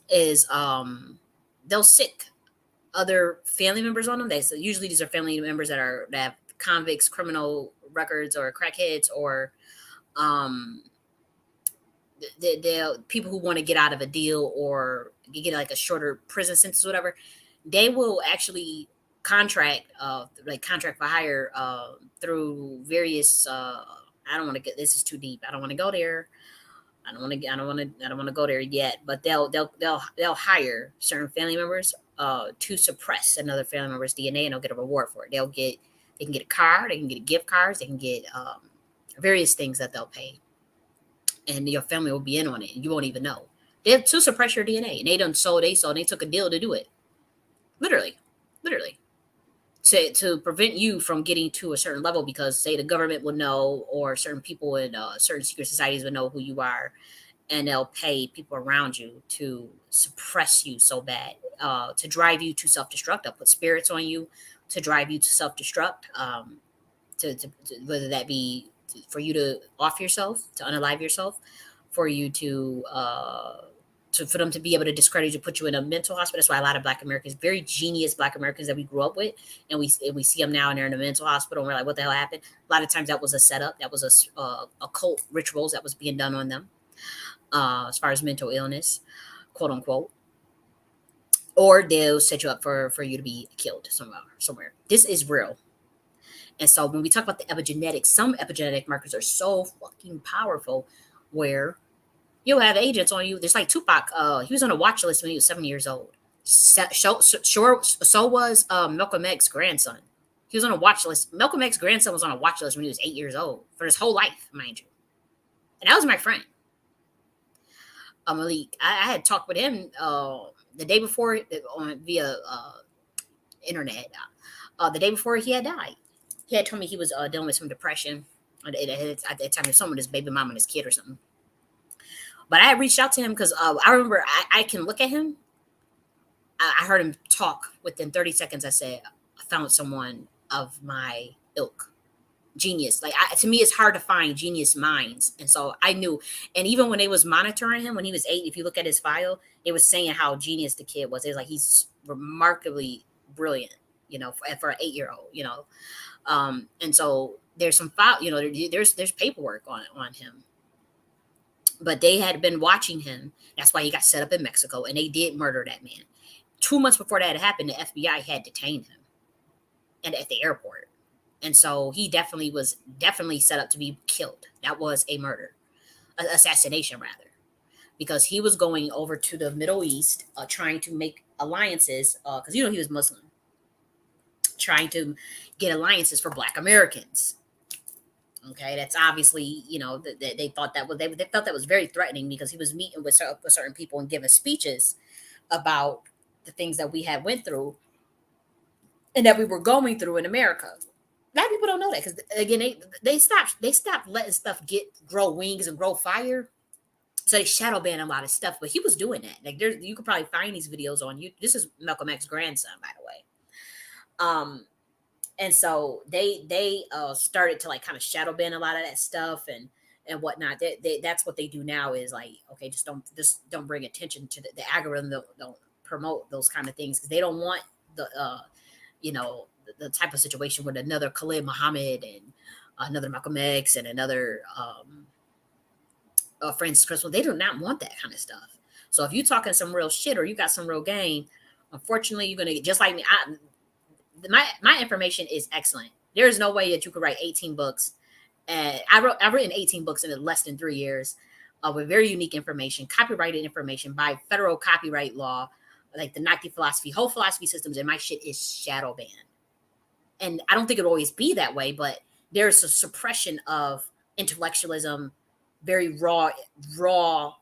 is they'll sick other family members on them. So usually these are family members that have convicts, criminal records, or crackheads, or um, they'll people who want to get out of a deal or get like a shorter prison sentence, or whatever. They will actually contract for hire through various. I don't want to get this is too deep. I don't want to go there. I don't want to go there yet. But they'll hire certain family members to suppress another family member's DNA, and they'll get a reward for it. They can get a car, they can get gift cards, they can get various things that they'll pay, and your family will be in on it, and you won't even know. They have to suppress your DNA, and they took a deal to do it, literally, literally. To prevent you from getting to a certain level, because say the government will know, or certain people in certain secret societies will know who you are, and they'll pay people around you to suppress you so bad, to drive you to self-destruct. They'll put spirits on you to drive you to self-destruct, whether that be for you to off yourself, to unalive yourself, for you for them to be able to discredit you, put you in a mental hospital. That's why a lot of Black Americans, very genius Black Americans that we grew up with, and we see them now, and they're in a mental hospital, and we're like, what the hell happened? A lot of times that was a setup. That was a occult rituals that was being done on them, as far as mental illness, quote unquote. Or they'll set you up for you to be killed somewhere. This is real. And so when we talk about the epigenetics, some epigenetic markers are so fucking powerful, where you'll have agents on you. There's like Tupac. He was on a watch list when he was 7 years old. So was Malcolm X's grandson. He was on a watch list. Malcolm X's grandson was on a watch list when he was 8 years old for his whole life, mind you. And that was my friend, Malik. I had talked with him the day before via internet. The day before he had died, he had told me he was dealing with some depression. At that time, someone with his baby mom and his kid or something. But I had reached out to him because I remember I can look at him. I heard him talk within 30 seconds. I said, I found someone of my ilk. Genius. To me, it's hard to find genius minds. And so I knew. And even when they was monitoring him when he was 8, if you look at his file, it was saying how genius the kid was. It was like, he's remarkably brilliant, for an 8-year-old, and so there's some file, there's paperwork on him. But they had been watching him. That's why he got set up in Mexico, and they did murder that man. 2 months before that had happened, the FBI had detained him and at the airport. And so he was definitely set up to be killed. That was a murder, assassination rather, because he was going over to the Middle East, trying to make alliances, because he was Muslim, trying to get alliances for Black Americans. Okay, that's obviously, they thought that was they felt that was very threatening, because he was meeting with certain people and giving speeches about the things that we had went through and that we were going through in America. A lot of people don't know that, because again, they stopped letting stuff grow wings and grow fire. So they shadow ban a lot of stuff, but he was doing that. Like, you could probably find these videos on YouTube. This is Malcolm X's grandson, by the way. And so they started to like kind of shadow ban a lot of that stuff and whatnot. That's what they do now, is like, okay, just don't bring attention to the algorithm. Don't promote those kind of things, because they don't want the type of situation with another Khalid Muhammad and another Malcolm X and another Francis Crystal. They do not want that kind of stuff. So if you're talking some real shit or you got some real game, unfortunately, you're gonna get just like me. My information is excellent. There is no way that you could write 18 books. I've written 18 books in less than 3 years, with very unique information, copyrighted information by federal copyright law, like the Nakhti philosophy, whole philosophy systems, and my shit is shadow banned. And I don't think it'll always be that way, but there's a suppression of intellectualism, very raw,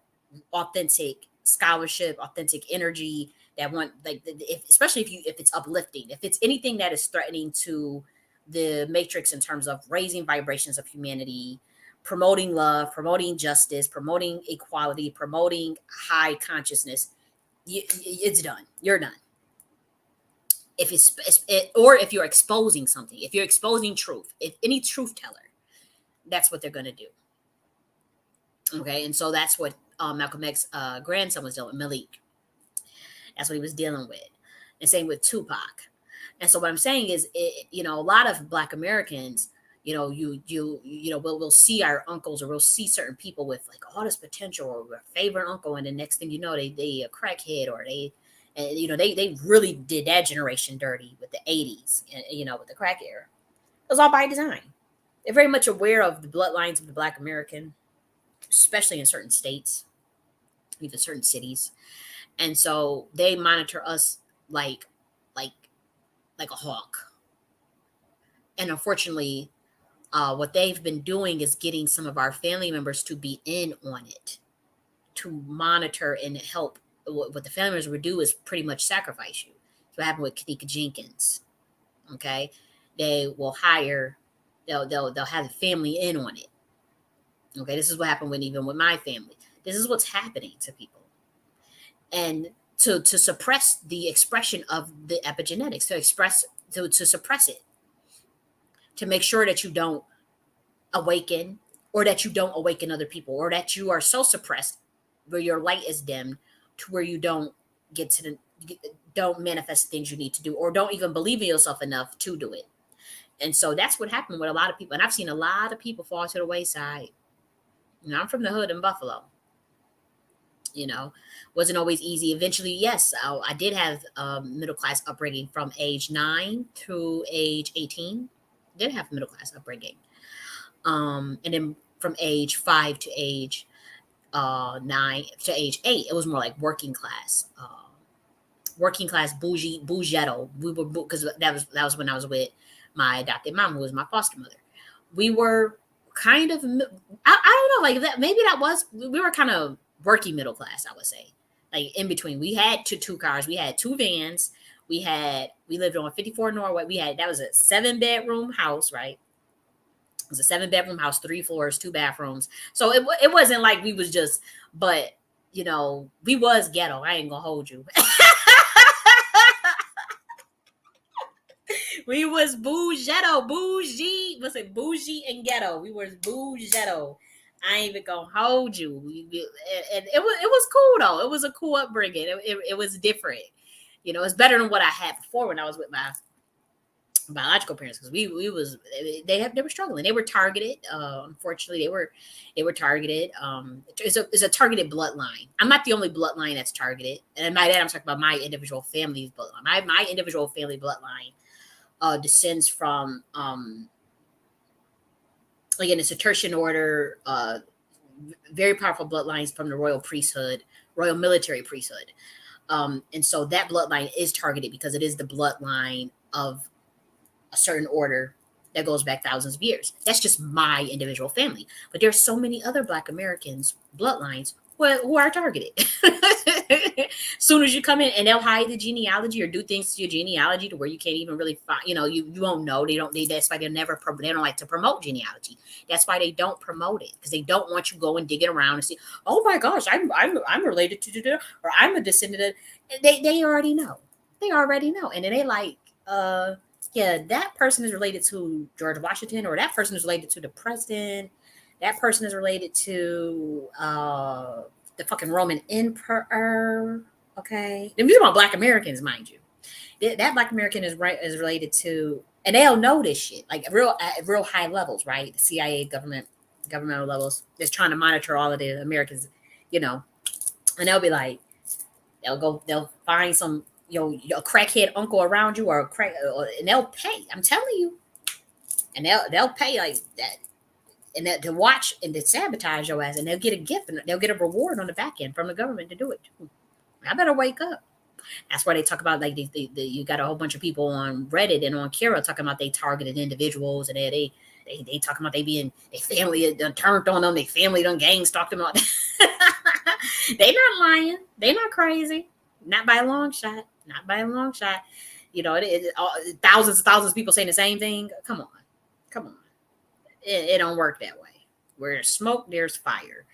authentic scholarship, authentic energy that want, like, especially if it's uplifting, if it's anything that is threatening to the matrix in terms of raising vibrations of humanity, promoting love, promoting justice, promoting equality, promoting high consciousness, it's done. You're done. If or if you're exposing something, if you're exposing truth, if any truth teller, that's what they're going to do. Okay, and so that's what Malcolm X's grandson was doing, Malik. That's what he was dealing with, and same with Tupac. And so what I'm saying is, a lot of Black Americans, we'll see our uncles, or we'll see certain people with like all this potential, or a favorite uncle, and the next thing you know, they a crackhead, or they really did that generation dirty with the 80s, and with the crack era. It was all by design. They're very much aware of the bloodlines of the Black American, especially in certain states, even certain cities. And so they monitor us like like like a hawk. And unfortunately, what they've been doing is getting some of our family members to be in on it, to monitor and help. What the family members would do is pretty much sacrifice you. So what happened with Kanika Jenkins. Okay, they will hire. They'll have the family in on it. Okay, this is what happened even with my family. This is what's happening to people, and to suppress the expression of the epigenetics, to suppress it, to make sure that you don't awaken, or that you don't awaken other people, or that you are so suppressed where your light is dimmed to where you don't don't manifest the things you need to do, or don't even believe in yourself enough to do it. And so that's what happened with a lot of people. And I've seen a lot of people fall to the wayside. I'm from the hood in Buffalo. Wasn't always easy. Eventually, yes, I did have middle class upbringing from age 9 through age 18. Did have middle class upbringing. And then from age 5 to age 9 to age 8, it was more like working class, bougetto. We were, because that was when I was with my adopted mom, who was my foster mother. We were kind of, I don't know, like that. Maybe we were kind of working middle class, I would say, like in between. We had two cars, we had 2 vans, we lived on 54 Norway. That was a 7-bedroom house, right? It was a 7-bedroom house, 3 floors, 2 bathrooms. So it wasn't like we was just, but we was ghetto. I ain't gonna hold you. We was bougie. What's it? Bougie and ghetto. We was bougetto. I ain't even gonna hold you. And it was cool though. It was a cool upbringing. It was different. It's better than what I had before when I was with my biological parents, because they were struggling. They were targeted. Unfortunately, they were targeted. It's a targeted bloodline. I'm not the only bloodline that's targeted, and by that I'm talking about my individual family's bloodline. My individual family bloodline descends from again, it's a tertian order, very powerful bloodlines from the royal priesthood, royal military priesthood. And so that bloodline is targeted because it is the bloodline of a certain order that goes back thousands of years. That's just my individual family. But there's so many other Black Americans bloodlines who are targeted. Soon as you come in, and they'll hide the genealogy or do things to your genealogy to where you can't even really find, you won't know. That's why they don't like to promote genealogy. That's why they don't promote it, because they don't want you going digging around and see, oh my gosh, I'm related to, or I'm a descendant of. They already know. And then they like, yeah, that person is related to George Washington, or that person is related to the president. That person is related to the fucking Roman emperor. Okay, these are all Black Americans, mind you. That Black American is related to, and they'll know this shit like at real high levels, right? The CIA, governmental levels, just trying to monitor all of the Americans, and they'll be like, they'll find some, a crackhead uncle around you, or and they'll pay. I'm telling you, and they'll pay like that, and that to watch and to sabotage your ass, and they'll get a gift, and they'll get a reward on the back end from the government to do it too. I better wake up. That's why they talk about, like, you got a whole bunch of people on Reddit and on Kira talking about they targeted individuals, and they talking about they family done turned on them, they family done gang stalked them out. They not lying. They not crazy. Not by a long shot. Not by a long shot. Thousands and thousands of people saying the same thing. Come on. Come on. It don't work that way. Where there's smoke, there's fire.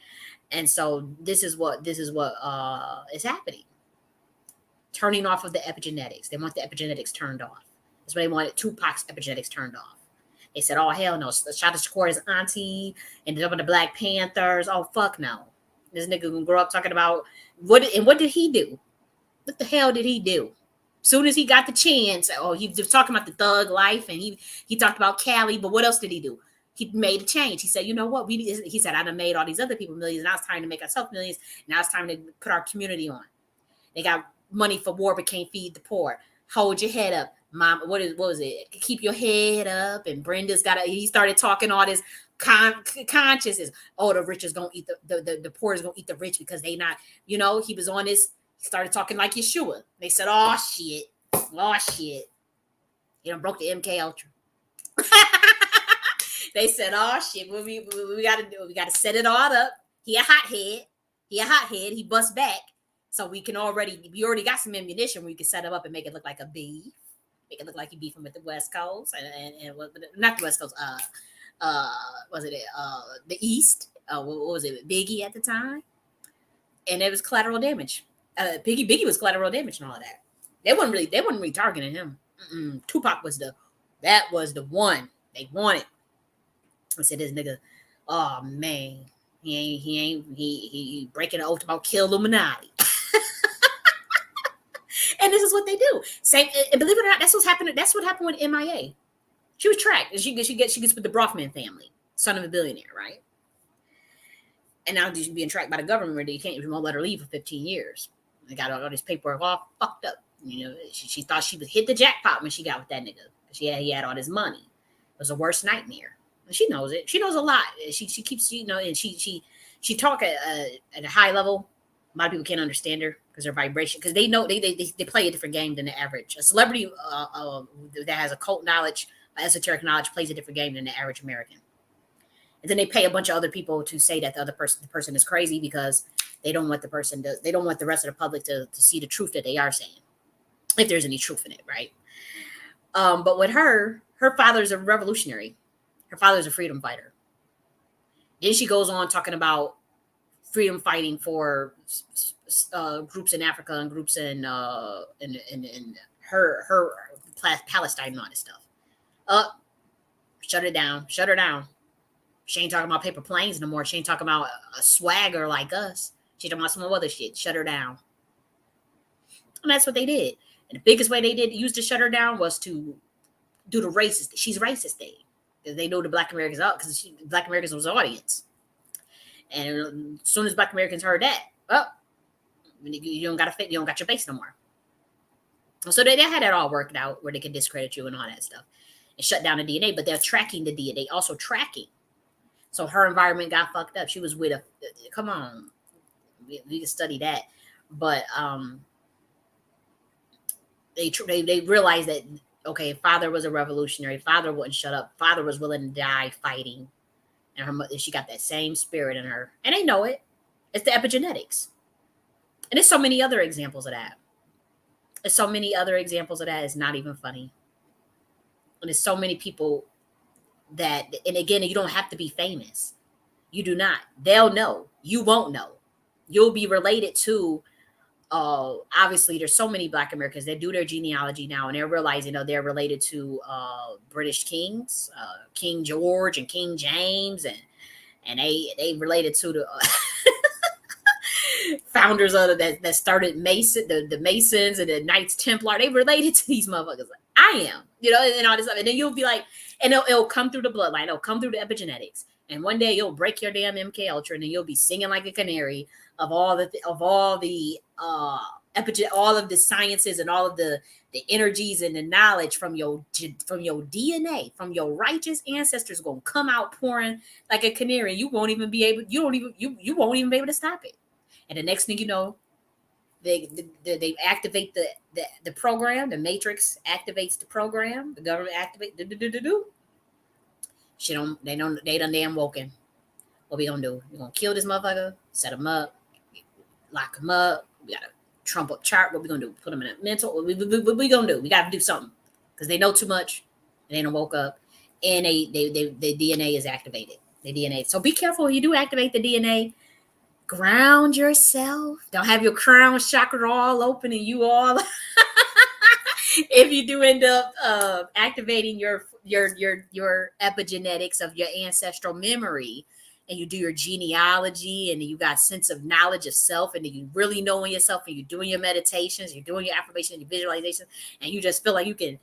And so this is what is happening. Turning off of the epigenetics. They want the epigenetics turned off. That's why they wanted Tupac's epigenetics turned off. They said, "Oh hell no!" Shot Shakur's auntie ended up in the Black Panthers. Oh fuck no! This nigga gonna grow up talking about what did he do? What the hell did he do? Soon as he got the chance, he was talking about the thug life, and he talked about Cali. But what else did he do? He made a change. He said, "You know what? He said, I done made all these other people millions. Now it's time to make ourselves millions. Now it's time to put our community on. They got money for war, but can't feed the poor. Hold your head up, mom. What was it? Keep your head up." And Brenda's he started talking all this consciousness. Oh, the rich is gonna eat the poor is gonna eat the rich because they not. He was on this. He started talking like Yeshua. They said, "Oh shit, oh shit." Broke the MK Ultra. They said, "Oh shit, what we gotta do? We gotta set it all up." He a hothead. He bust back. So we already got some ammunition where you can set him up and make it look like a beef. Make it look like he beefing with the West Coast and not the West Coast. Was it the East? What was it? Biggie at the time, and it was collateral damage. Biggie was collateral damage and all of that. They weren't really targeting him. Tupac was the one they wanted. I said, "This nigga, oh man, he breaking the oath about kill Illuminati." And this is what they do. And believe it or not, that's what's happening. That's what happened with MIA. She was tracked. She gets with the Brofman family, son of a billionaire, right? And now she's being tracked by the government where you won't let her leave for 15 years. They got all this paperwork all fucked up. She thought she would hit the jackpot when she got with that nigga. He had all this money. It was the worst nightmare. And she knows it. She knows a lot. She keeps, and she talk at a high level. A lot of people can't understand her because their vibration, because they know they play a different game than the average. A celebrity that has occult knowledge, esoteric knowledge, plays a different game than the average American. And then they pay a bunch of other people to say that the person is crazy because they don't want the rest of the public to see the truth that they are saying, if there's any truth in it, right? But with her father's a revolutionary. Her father's a freedom fighter. Then she goes on talking about freedom fighting for groups in Africa and groups in her Palestine and all this stuff. Shut her down. She ain't talking about paper planes no more. She ain't talking about a swagger like us. She talking about some other shit. Shut her down. And that's what they did. And the biggest way they did use to shut her down was to do the racist. She's racist thing. They know the Black Americans out because Black Americans was the audience. And as soon as Black Americans heard that, you don't got your base no more. So they had that all worked out where they can discredit you and all that stuff and shut down the DNA. But they're tracking the DNA, also tracking. So her environment got fucked up. She was with come on, we can study that. But they realized that, okay, father was a revolutionary. Father wouldn't shut up. Father was willing to die fighting. And her mother, she got that same spirit in her. And they know it. It's the epigenetics. And there's so many other examples of that. It's not even funny. And there's so many people that, and again, you don't have to be famous. You do not. They'll know. You won't know. You'll be related to, obviously, there's so many Black Americans that do their genealogy now, and they're realizing, they're related to British kings, King George and King James, and they related to the founders of that started the Masons and the Knights Templar. They related to these motherfuckers. I am, and all this stuff. And then you'll be like, and it'll come through the bloodline. It'll come through the epigenetics. And one day you'll break your damn MK Ultra, and then you'll be singing like a canary of all the sciences and all of the energies and the knowledge from your DNA, from your righteous ancestors, gonna come out pouring like a canary. You won't even be able to stop it. And the next thing you know, they activate the program. The matrix activates the program. The government activates. They done damn woken. What we gonna do? We gonna kill this motherfucker, set him up, lock him up. We gotta trump up chart. What we gonna do? Put them in a mental. What we gonna do? We got to do something because they know too much. And they don't woke up, and the DNA is activated. The DNA. So be careful when you do activate the DNA. Ground yourself. Don't have your crown chakra all open and you all. If you do end up activating your epigenetics of your ancestral memory, and you do your genealogy, and you got sense of knowledge of self, and you really knowing yourself, and you're doing your meditations, you're doing your affirmations, your visualization, and you just feel like you can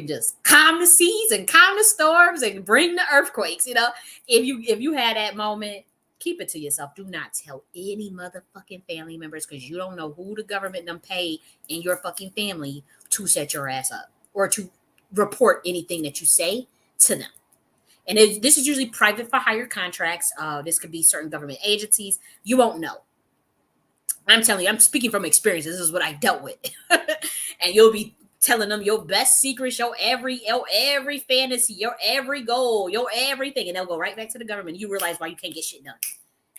just calm the seas and calm the storms and bring the earthquakes. If you had that moment, keep it to yourself. Do not tell any motherfucking family members, because you don't know who the government them paid in your fucking family to set your ass up or to report anything that you say to them. And this is usually private for hire contracts. This could be certain government agencies. You won't know. I'm telling you, I'm speaking from experience. This is what I dealt with. And you'll be telling them your best secrets, your every fantasy, your every goal, your everything, and they'll go right back to the government. You realize why you can't get shit done.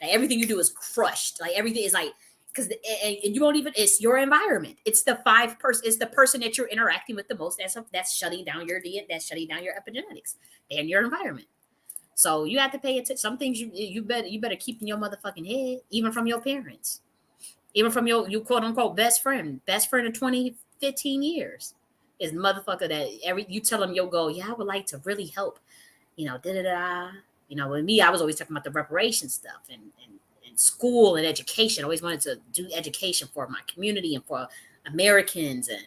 Like everything you do is crushed. Like everything is like, because and you won't even. It's your environment. It's the It's the person that you're interacting with the most. That's shutting down your DNA. That's shutting down your epigenetics and your environment. So you have to pay attention. Some things you better keep in your motherfucking head, even from your parents, even from your quote unquote best friend of 20, 15 years. Is motherfucker that you tell them your goal. Yeah, I would like to really help. Da da da. With me, I was always talking about the reparation stuff and school and education. I always wanted to do education for my community and for Americans, and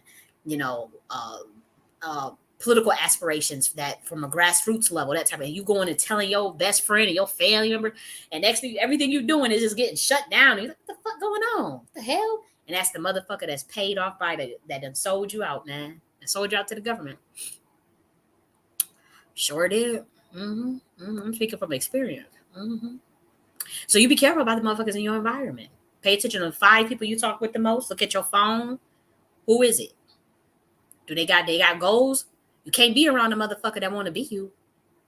political aspirations that from a grassroots level, that type of. And you going and telling your best friend and your family member, and next thing everything you're doing is just getting shut down. And you're like, what the fuck going on? What the hell? And that's the motherfucker that's paid off by that done sold you out, man. And sold you out to the government. Sure did. I'm speaking from experience. So you be careful about the motherfuckers in your environment. Pay attention to the 5 people you talk with the most. Look at your phone. Who is it? Do they got goals? You can't be around a motherfucker that want to be you. You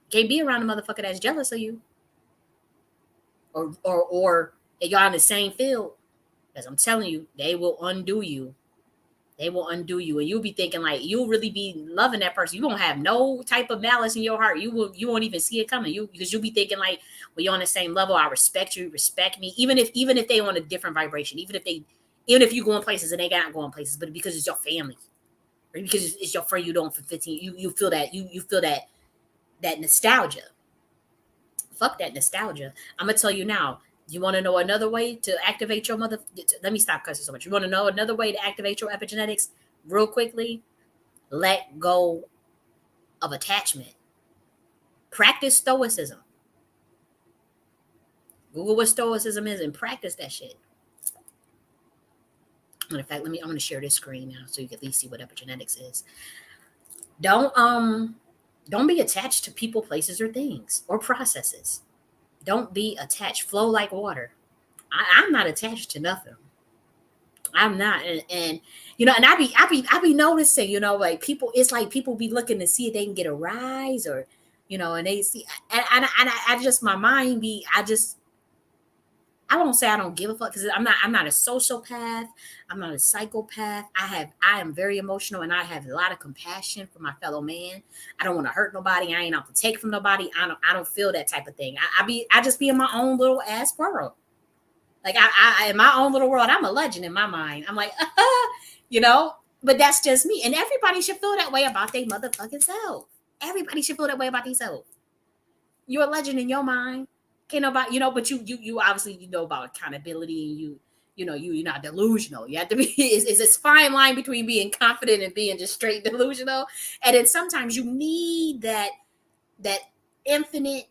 can't be around a motherfucker that's jealous of you. Or y'all in the same field. As I'm telling you, they will undo you. They will undo you, and you'll be thinking like you'll really be loving that person. You won't have no type of malice in your heart. You won't even see it coming. Because you'll be thinking like, well, you're on the same level. I respect you, respect me. Even if they on a different vibration, even if you go in places and they not going places, but because it's your family, or because it's your friend you don't for 15, you feel that you feel that nostalgia. Fuck that nostalgia. I'm gonna tell you now. You want to know another way to activate your mother? Let me stop cussing so much. You want to know another way to activate your epigenetics real quickly? Let go of attachment. Practice stoicism. Google what stoicism is and practice that shit. And in fact, I'm going to share this screen now so you can at least see what epigenetics is. Don't be attached to people, places, or things or processes. Don't be attached. Flow like water. I'm not attached to nothing. I'm not, and and I be noticing, like people. It's like people be looking to see if they can get a rise, or, and they see, and I just my mind be. I won't say I don't give a fuck, because I'm not a sociopath. I'm not a psychopath. I am very emotional, and I have a lot of compassion for my fellow man. I don't want to hurt nobody. I ain't out to take from nobody. I don't feel that type of thing. I just be in my own little ass world. Like I in my own little world, I'm a legend in my mind. I'm like, but that's just me. And everybody should feel that way about their motherfucking self. Everybody should feel that way about themselves. You're a legend in your mind. Can't nobody, but you obviously know about accountability, and you're not delusional. You have to be. It's this fine line between being confident and being just straight delusional. And then sometimes you need that infinite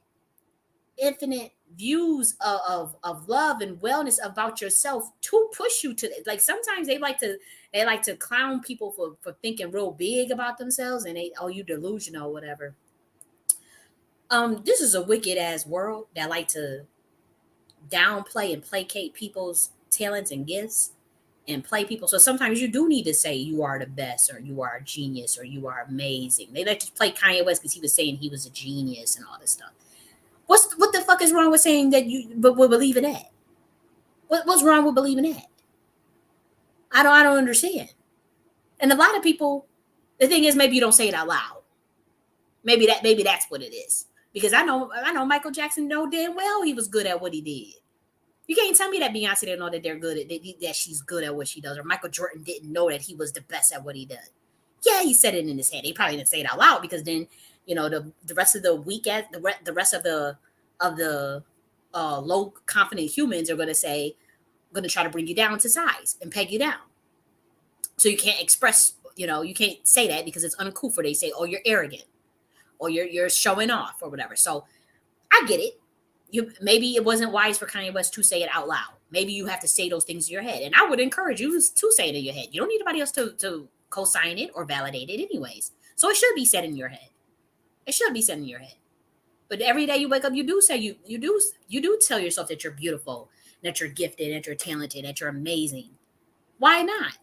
views of love and wellness about yourself to push you to, like, sometimes they like to clown people for thinking real big about themselves, and you delusional or whatever. This is a wicked ass world that like to downplay and placate people's talents and gifts and play people. So sometimes you do need to say you are the best, or you are a genius, or you are amazing. They like to play Kanye West because he was saying he was a genius and all this stuff. What the fuck is wrong with saying that you but will believe in that? What's wrong with believing that? I don't understand. And a lot of people, the thing is, maybe you don't say it out loud. Maybe that's what it is. Because I know Michael Jackson know damn well he was good at what he did. You can't tell me that Beyonce didn't know that they're good at that she's good at what she does, or Michael Jordan didn't know that he was the best at what he does. Yeah, he said it in his head. He probably didn't say it out loud because then the rest of the weekend, the rest of the low confident humans are going to try to bring you down to size and peg you down. So you can't express, you can't say that because it's uncouth. Or they say, oh, you're arrogant, or you're showing off, or whatever. So I get it. Maybe it wasn't wise for Kanye West to say it out loud. Maybe you have to say those things in your head, and I would encourage you to say it in your head. You don't need anybody else to co-sign it or validate it, anyways. So it should be said in your head. It should be said in your head. But every day you wake up, you do say you do tell yourself that you're beautiful, that you're gifted, that you're talented, that you're amazing. Why not?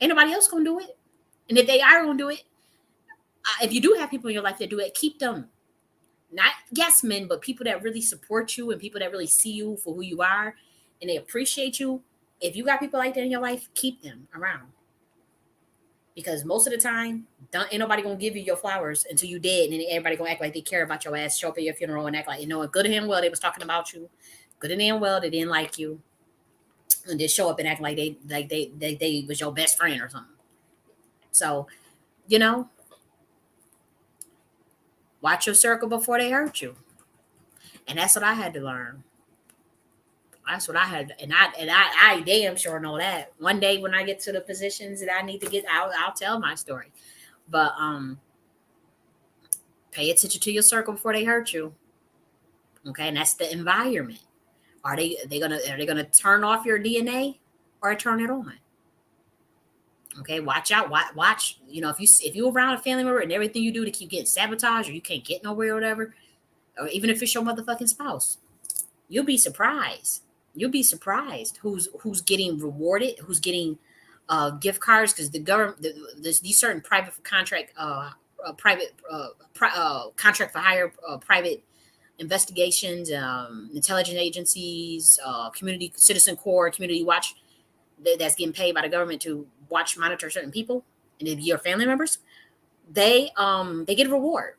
Ain't nobody else gonna do it. And if they are gonna do it, if you do have people in your life that do it, keep them. Not yes men, but people that really support you and people that really see you for who you are and they appreciate you. If you got people like that in your life, keep them around. Because most of the time, ain't nobody gonna give you your flowers until you dead, and then everybody gonna act like they care about your ass, show up at your funeral and act like good and well they was talking about you, good and well they didn't like you, and just show up and act like they was your best friend or something. So, you know, watch your circle before they hurt you. And that's what I had to learn. That's what I had, and I damn sure know that. One day when I get to the positions that I need to get, I'll tell my story. But pay attention to your circle before they hurt you. Okay, and that's the environment. Are they gonna turn off your DNA or turn it on? Okay, watch out. Watch. If you around a family member and everything you do to keep getting sabotaged, or you can't get nowhere or whatever, or even if it's your motherfucking spouse, you'll be surprised. You'll be surprised who's getting rewarded, who's getting gift cards because the government, there's these certain contract for hire, private investigations, intelligence agencies, community citizen corps, community watch that's getting paid by the government to watch monitor certain people and if your family members, they get a reward.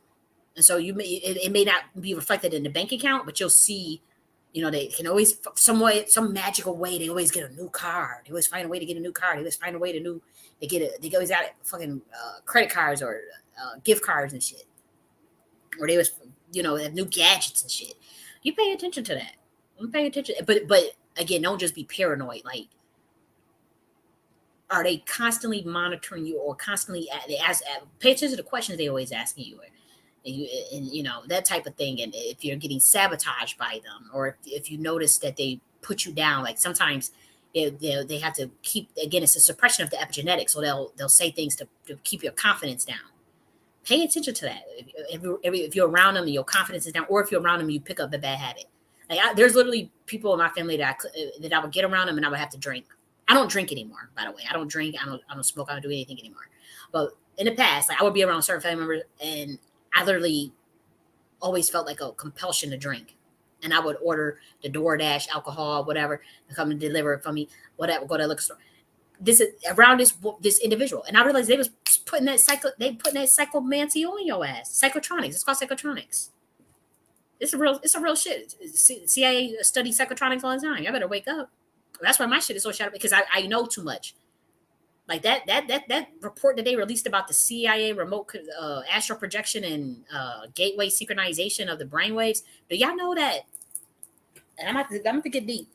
And so it may not be reflected in the bank account, but you'll see, they can always some magical way they always get a new card. They always find a way to get a new card. They always find a way to they always got fucking credit cards or gift cards and shit. Or they always have new gadgets and shit. You pay attention to that. You pay attention, but again, don't just be paranoid. Like, are they constantly monitoring you or constantly pay attention to the questions they always asking you? And that type of thing. And if you're getting sabotaged by them, or if you notice that they put you down, like sometimes they have to keep, again, it's a suppression of the epigenetics, so they'll say things to keep your confidence down. Pay attention to that. If you're around them and your confidence is down, or if you're around them you pick up a bad habit. Like there's literally people in my family that I would get around them and I would have to drink. I don't drink anymore, by the way. I don't drink. I don't smoke. I don't do anything anymore. But in the past, like I would be around certain family members and I literally always felt like a compulsion to drink. And I would order the DoorDash, alcohol, whatever, to come and deliver it for me, whatever, go to the liquor store. This is around this individual. And I realized they putting that psychomancy on your ass. Psychotronics. It's called psychotronics. It's a real shit. CIA studies psychotronics all the time. I better wake up. That's why my shit is so shut up, because I know too much. Like that report that they released about the CIA remote astral projection and gateway synchronization of the brainwaves. Do y'all know that? And I'm going to get deep.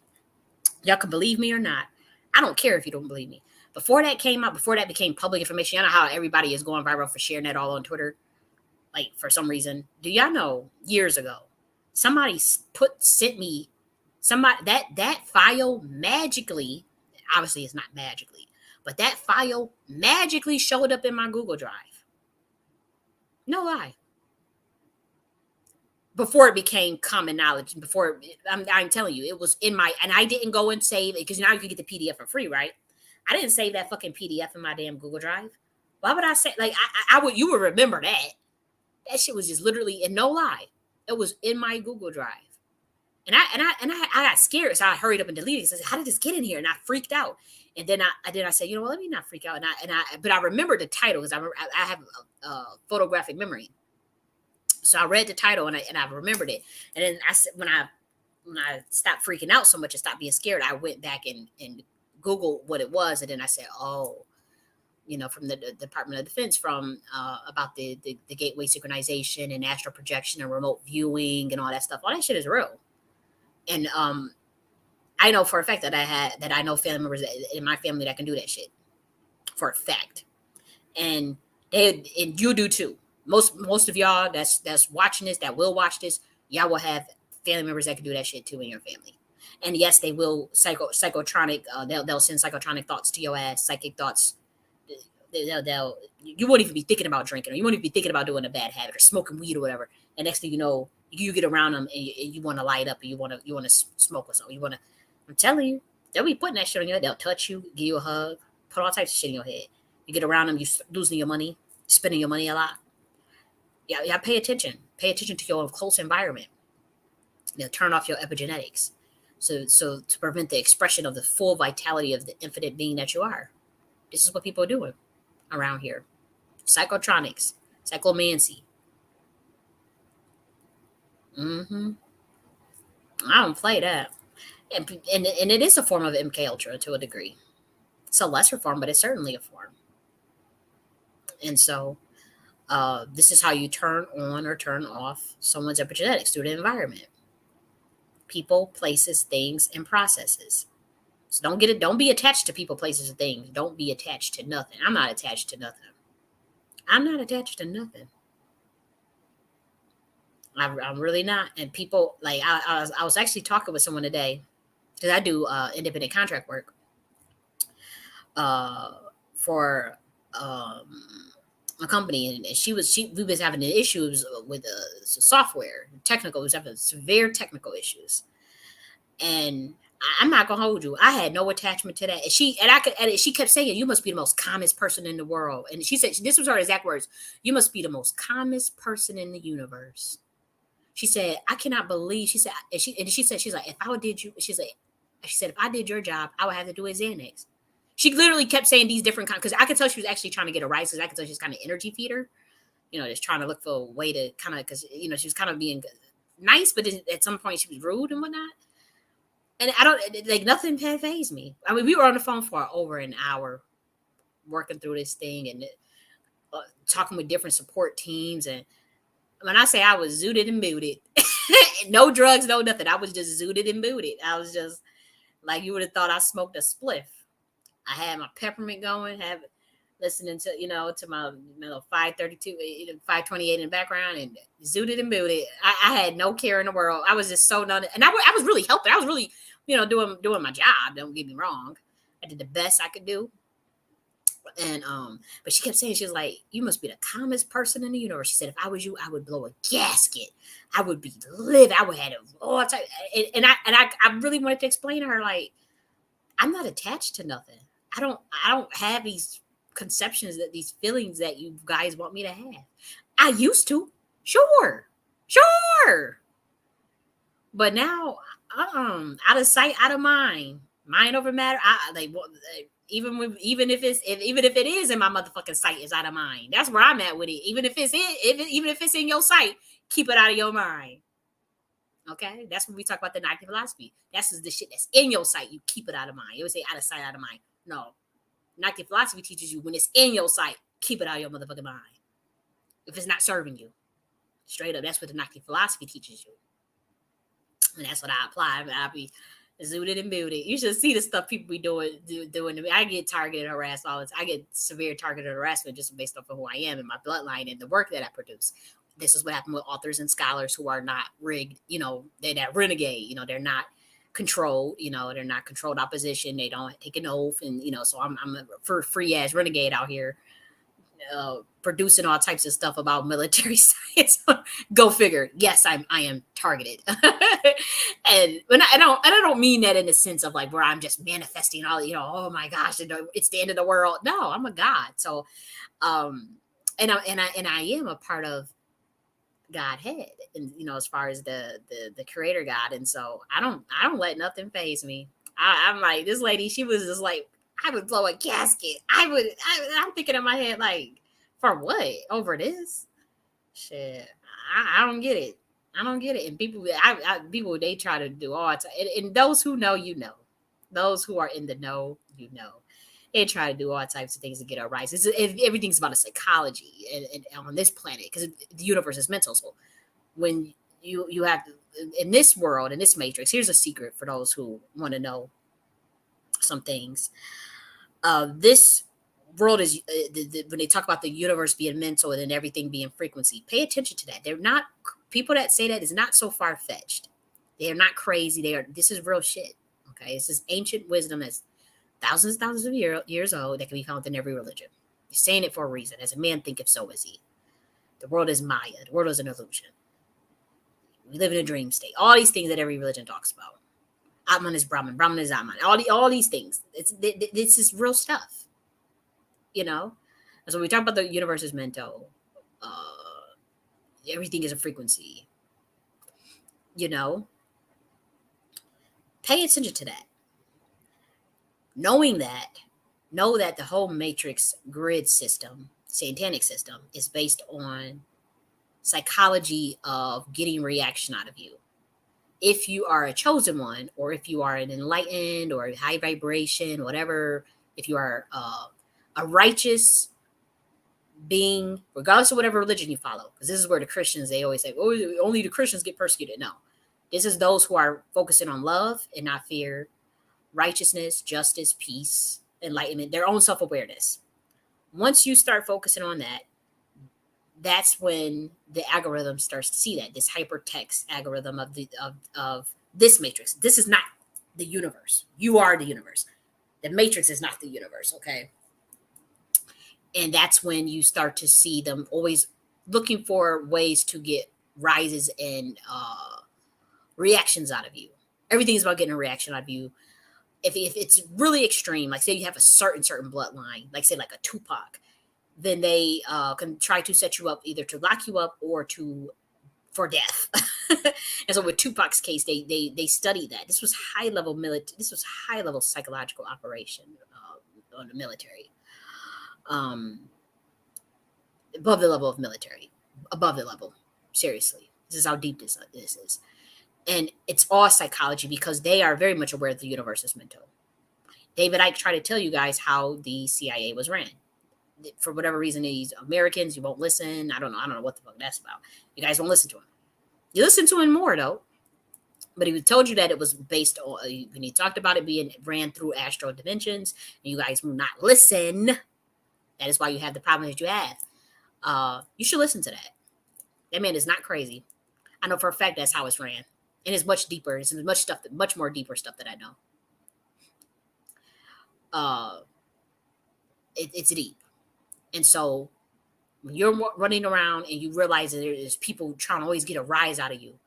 Y'all can believe me or not. I don't care if you don't believe me. Before that came out, before that became public information, I know how everybody is going viral for sharing that all on Twitter. Like for some reason, do y'all know years ago, somebody sent me that file magically. Obviously, it's not magically. But that file magically showed up in my Google Drive. No lie. Before it became common knowledge, I'm telling you, it was in my, and I didn't go and save it, because now you can get the PDF for free, right? I didn't save that fucking PDF in my damn Google Drive. Why would I say, like, you would remember that. That shit was just literally, and no lie, it was in my Google Drive. I got scared, so I hurried up and deleted it. I said, "How did this get in here?" And I freaked out. And then I said, "You know what? Let me not freak out." But I remembered the title because I have a photographic memory. So I read the title and I remembered it. And then I said, when I stopped freaking out so much and stopped being scared, I went back and Googled what it was, and then I said, "Oh, from the Department of Defense, from about the gateway synchronization and astral projection and remote viewing and all that stuff. All that shit is real." And I know for a fact that I know family members in my family that can do that shit for a fact, and and you do too. Most of y'all that's watching this, that will watch this, y'all will have family members that can do that shit too in your family. And yes, they will psychotronic. They'll send psychotronic thoughts to your ass, psychic thoughts. They'll you won't even be thinking about drinking, or you won't even be thinking about doing a bad habit or smoking weed or whatever. And next thing you know, you get around them and you want to light up, and you want to smoke or something. You want to. I'm telling you, they'll be putting that shit on you. They'll touch you, give you a hug, put all types of shit in your head. You get around them, you losing your money, spending your money a lot. Yeah, yeah. Pay attention. Pay attention to your close environment. Turn off your epigenetics, so to prevent the expression of the full vitality of the infinite being that you are. This is what people are doing around here. Psychotronics, psychomancy. Mm-hmm. I don't play that. And it is a form of MK Ultra to a degree. It's a lesser form, but it's certainly a form. And so this is how you turn on or turn off someone's epigenetics through the environment. People, places, things, and processes. So don't get it. Don't be attached to people, places, and things. Don't be attached to nothing. I'm not attached to nothing. I'm not attached to nothing. I'm really not. And people like I was actually talking with someone today because I do independent contract work uh, for a company, and we was having issues with software, technical. We was having severe technical issues, and I'm not gonna hold you. I had no attachment to that. And she kept saying, "You must be the most calmest person in the world." And she said, this was her exact words: "You must be the most calmest person in the universe." She said, "I cannot believe." She said, and she said, she's like, "If I did you," she said, "If I did your job, I would have to do a Xanax." She literally kept saying these different kinds, because I could tell she was actually trying to get a rise, because I could tell she's kind of energy feeder, just trying to look for a way to kind of, because she was kind of being nice, but at some point she was rude and whatnot. And I don't like, nothing had phased me. I mean, we were on the phone for over an hour working through this thing and talking with different support teams. And when I say I was zooted and booted, no drugs, no nothing. I was just zooted and booted. I was just like, you would have thought I smoked a spliff. I had my peppermint going, listening to to my 532, 528 in the background, and zooted and booted. I had no care in the world. I was just so none, and I was really helping. I was really doing my job. Don't get me wrong. I did the best I could do. And but she kept saying, she was like, "You must be the calmest person in the universe." She said, "If I was you, I would blow a gasket. I would be live. I would have all type." And I really wanted to explain to her, like, I'm not attached to nothing. I don't have these conceptions, that these feelings that you guys want me to have. I used to, sure, sure, but now, out of sight, out of mind, mind over matter. I like even if it is in my motherfucking sight, is out of mind. That's where I'm at with it. Even if it's in your sight, keep it out of your mind. Okay, that's when we talk about the Nakhti philosophy. That's the shit that's in your sight. You keep it out of mind. It would say out of sight, out of mind. No, Nakhti philosophy teaches you, when it's in your sight, keep it out of your motherfucking mind. If it's not serving you, straight up, that's what the Nakhti philosophy teaches you, and that's what I apply. I be zooted and booted. You should see the stuff people be doing to me. I get targeted, harassed all the time. I get severe targeted harassment just based off of who I am and my bloodline and the work that I produce. This is what happened with authors and scholars who are not rigged. They're that renegade. They're not controlled. They're not controlled opposition. They don't take an oath, and so I'm a free ass renegade out here, producing all types of stuff about military science. Go figure. Yes, I am targeted, and when I don't mean that in the sense of like where I'm just manifesting all. Oh my gosh, it's the end of the world. No, I'm a god. So, and I am a part of God had, and as far as the creator God. And so I don't let nothing phase me. I'm like, this lady, she was just like, I would blow a gasket. I'm thinking in my head, like, for what? Over this? Shit. I don't get it. I don't get it. And people, they try to do all time. And those who know, those who are in the know, they try to do all types of things to get our rights. Everything's about a psychology and on this planet, because the universe is mental. So when you have to, in this world, in this matrix, here's a secret for those who want to know some things. This world is when they talk about the universe being mental and then everything being frequency, pay attention to that. They're not, people that say that is not so far-fetched. They are not crazy. This is real shit. Okay, this is ancient wisdom that's thousands of years old, that can be found in every religion. He's saying it for a reason. As a man thinketh, so is he. The world is Maya. The world is an illusion. We live in a dream state. All these things that every religion talks about. Atman is Brahman. Brahman is Atman. All these things. This is real stuff. And so when we talk about the universe is mental, everything is a frequency. Pay attention to that. Knowing that, know that the whole matrix grid system, satanic system, is based on psychology of getting reaction out of you. If you are a chosen one, or if you are an enlightened or high vibration, whatever, if you are a righteous being, regardless of whatever religion you follow, because this is where the Christians, they always say, oh, only the Christians get persecuted. No, this is those who are focusing on love and not fear, righteousness, justice, peace, enlightenment, their own self-awareness. Once you start focusing on that, that's when the algorithm starts to see that, this hypertext algorithm of this matrix. This is not the universe. You are the universe. The matrix is not the universe, okay? And that's when you start to see them always looking for ways to get rises and reactions out of you. Everything is about getting a reaction out of you. If it's really extreme, like say you have a certain bloodline, like say like a Tupac, then they can try to set you up either to lock you up or for death. And so with Tupac's case, they studied that. This was high level psychological operation on the military, above the level of military, above the level. Seriously, this is how deep this is. And it's all psychology, because they are very much aware that the universe is mental. David Icke tried to tell you guys how the CIA was ran. For whatever reason, these Americans, you won't listen. I don't know what the fuck that's about. You guys won't listen to him. You listen to him more though. But he told you that it was based on, when he talked about it being ran through astral dimensions, and you guys will not listen. That is why you have the problem that you have. You should listen to that. That man is not crazy. I know for a fact that's how it's ran. And it's much deeper. It's much more deeper stuff that I know. It's deep. And so when you're running around and you realize that there's people trying to always get a rise out of you,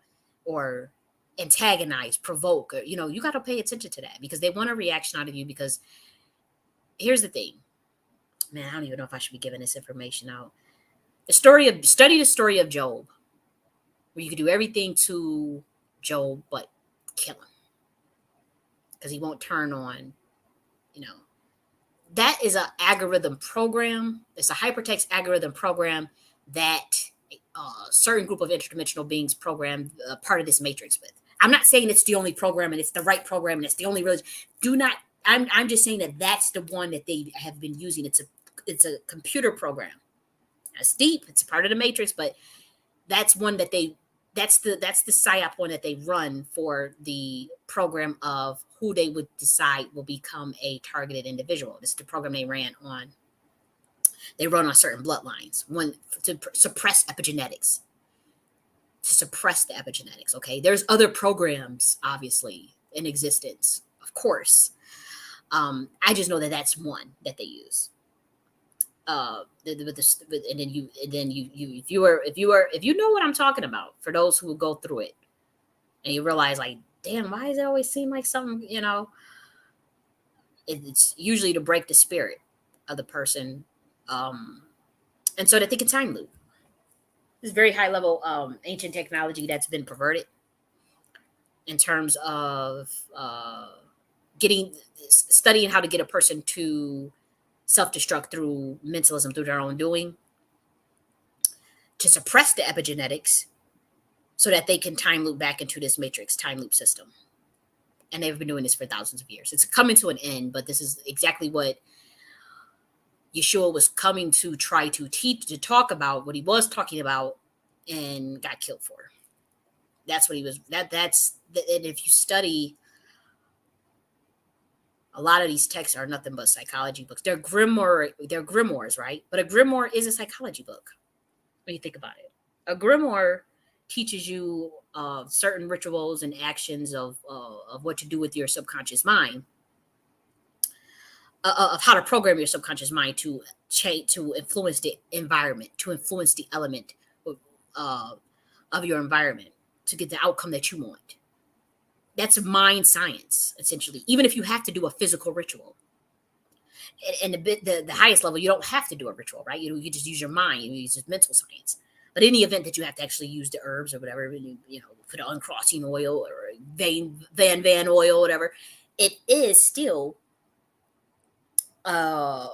or antagonize, provoke, or, you got to pay attention to that, because they want a reaction out of you. Because here's the thing, man, I don't even know if I should be giving this information out. Study the story of Job, where you could do everything to Job but kill him, because he won't turn on. That is an algorithm program. It's a hypertext algorithm program that certain group of interdimensional beings program part of this matrix with. I'm not saying it's the only program and it's the right program and it's the only religion. I'm just saying that that's the one that they have been using. It's a computer program. It's deep. It's a part of the matrix, but that's one that that's the psyop one that they run for the program of who they would decide will become a targeted individual. This is the program they ran on. They run on certain bloodlines, one to suppress epigenetics. To suppress the epigenetics, okay? There's other programs, obviously, in existence, of course. I just know that that's one that they use. And then you if you know what I'm talking about, for those who will go through it and you realize, like, damn, why does it always seem like something, it's usually to break the spirit of the person, and so that they can time loop. This very high level ancient technology that's been perverted in terms of getting studying how to get a person to self-destruct through mentalism, through their own doing, to suppress the epigenetics so that they can time loop back into this matrix time loop system. And they've been doing this for thousands of years. It's coming to an end, but this is exactly what Yeshua was coming to try to teach, to talk about what he was talking about and got killed for. That's what he was, and if you study, a lot of these texts are nothing but psychology books. They're grimoires, right? But a grimoire is a psychology book when you think about it. A grimoire teaches you certain rituals and actions of what to do with your subconscious mind, of how to program your subconscious mind to change, to influence the environment, to influence the element uh, of your environment to get the outcome that you want. That's mind science, essentially. Even if you have to do a physical ritual, and the highest level, you don't have to do a ritual, right? You just use your mind, you use just mental science. But in the event that you have to actually use the herbs or whatever, put uncrossing oil or van oil, whatever, it is still uh,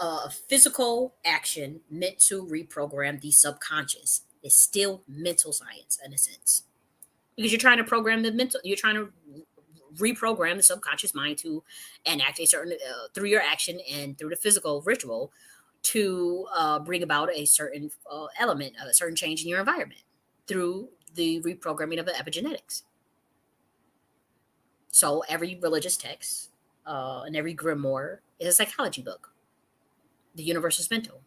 a physical action meant to reprogram the subconscious. It's still mental science in a sense, because you're trying to program the mental, you're trying to reprogram the subconscious mind to enact a certain through your action and through the physical ritual to bring about a certain element, a certain change in your environment through the reprogramming of the epigenetics. So every religious text and every grimoire is a psychology book. The universe is mental.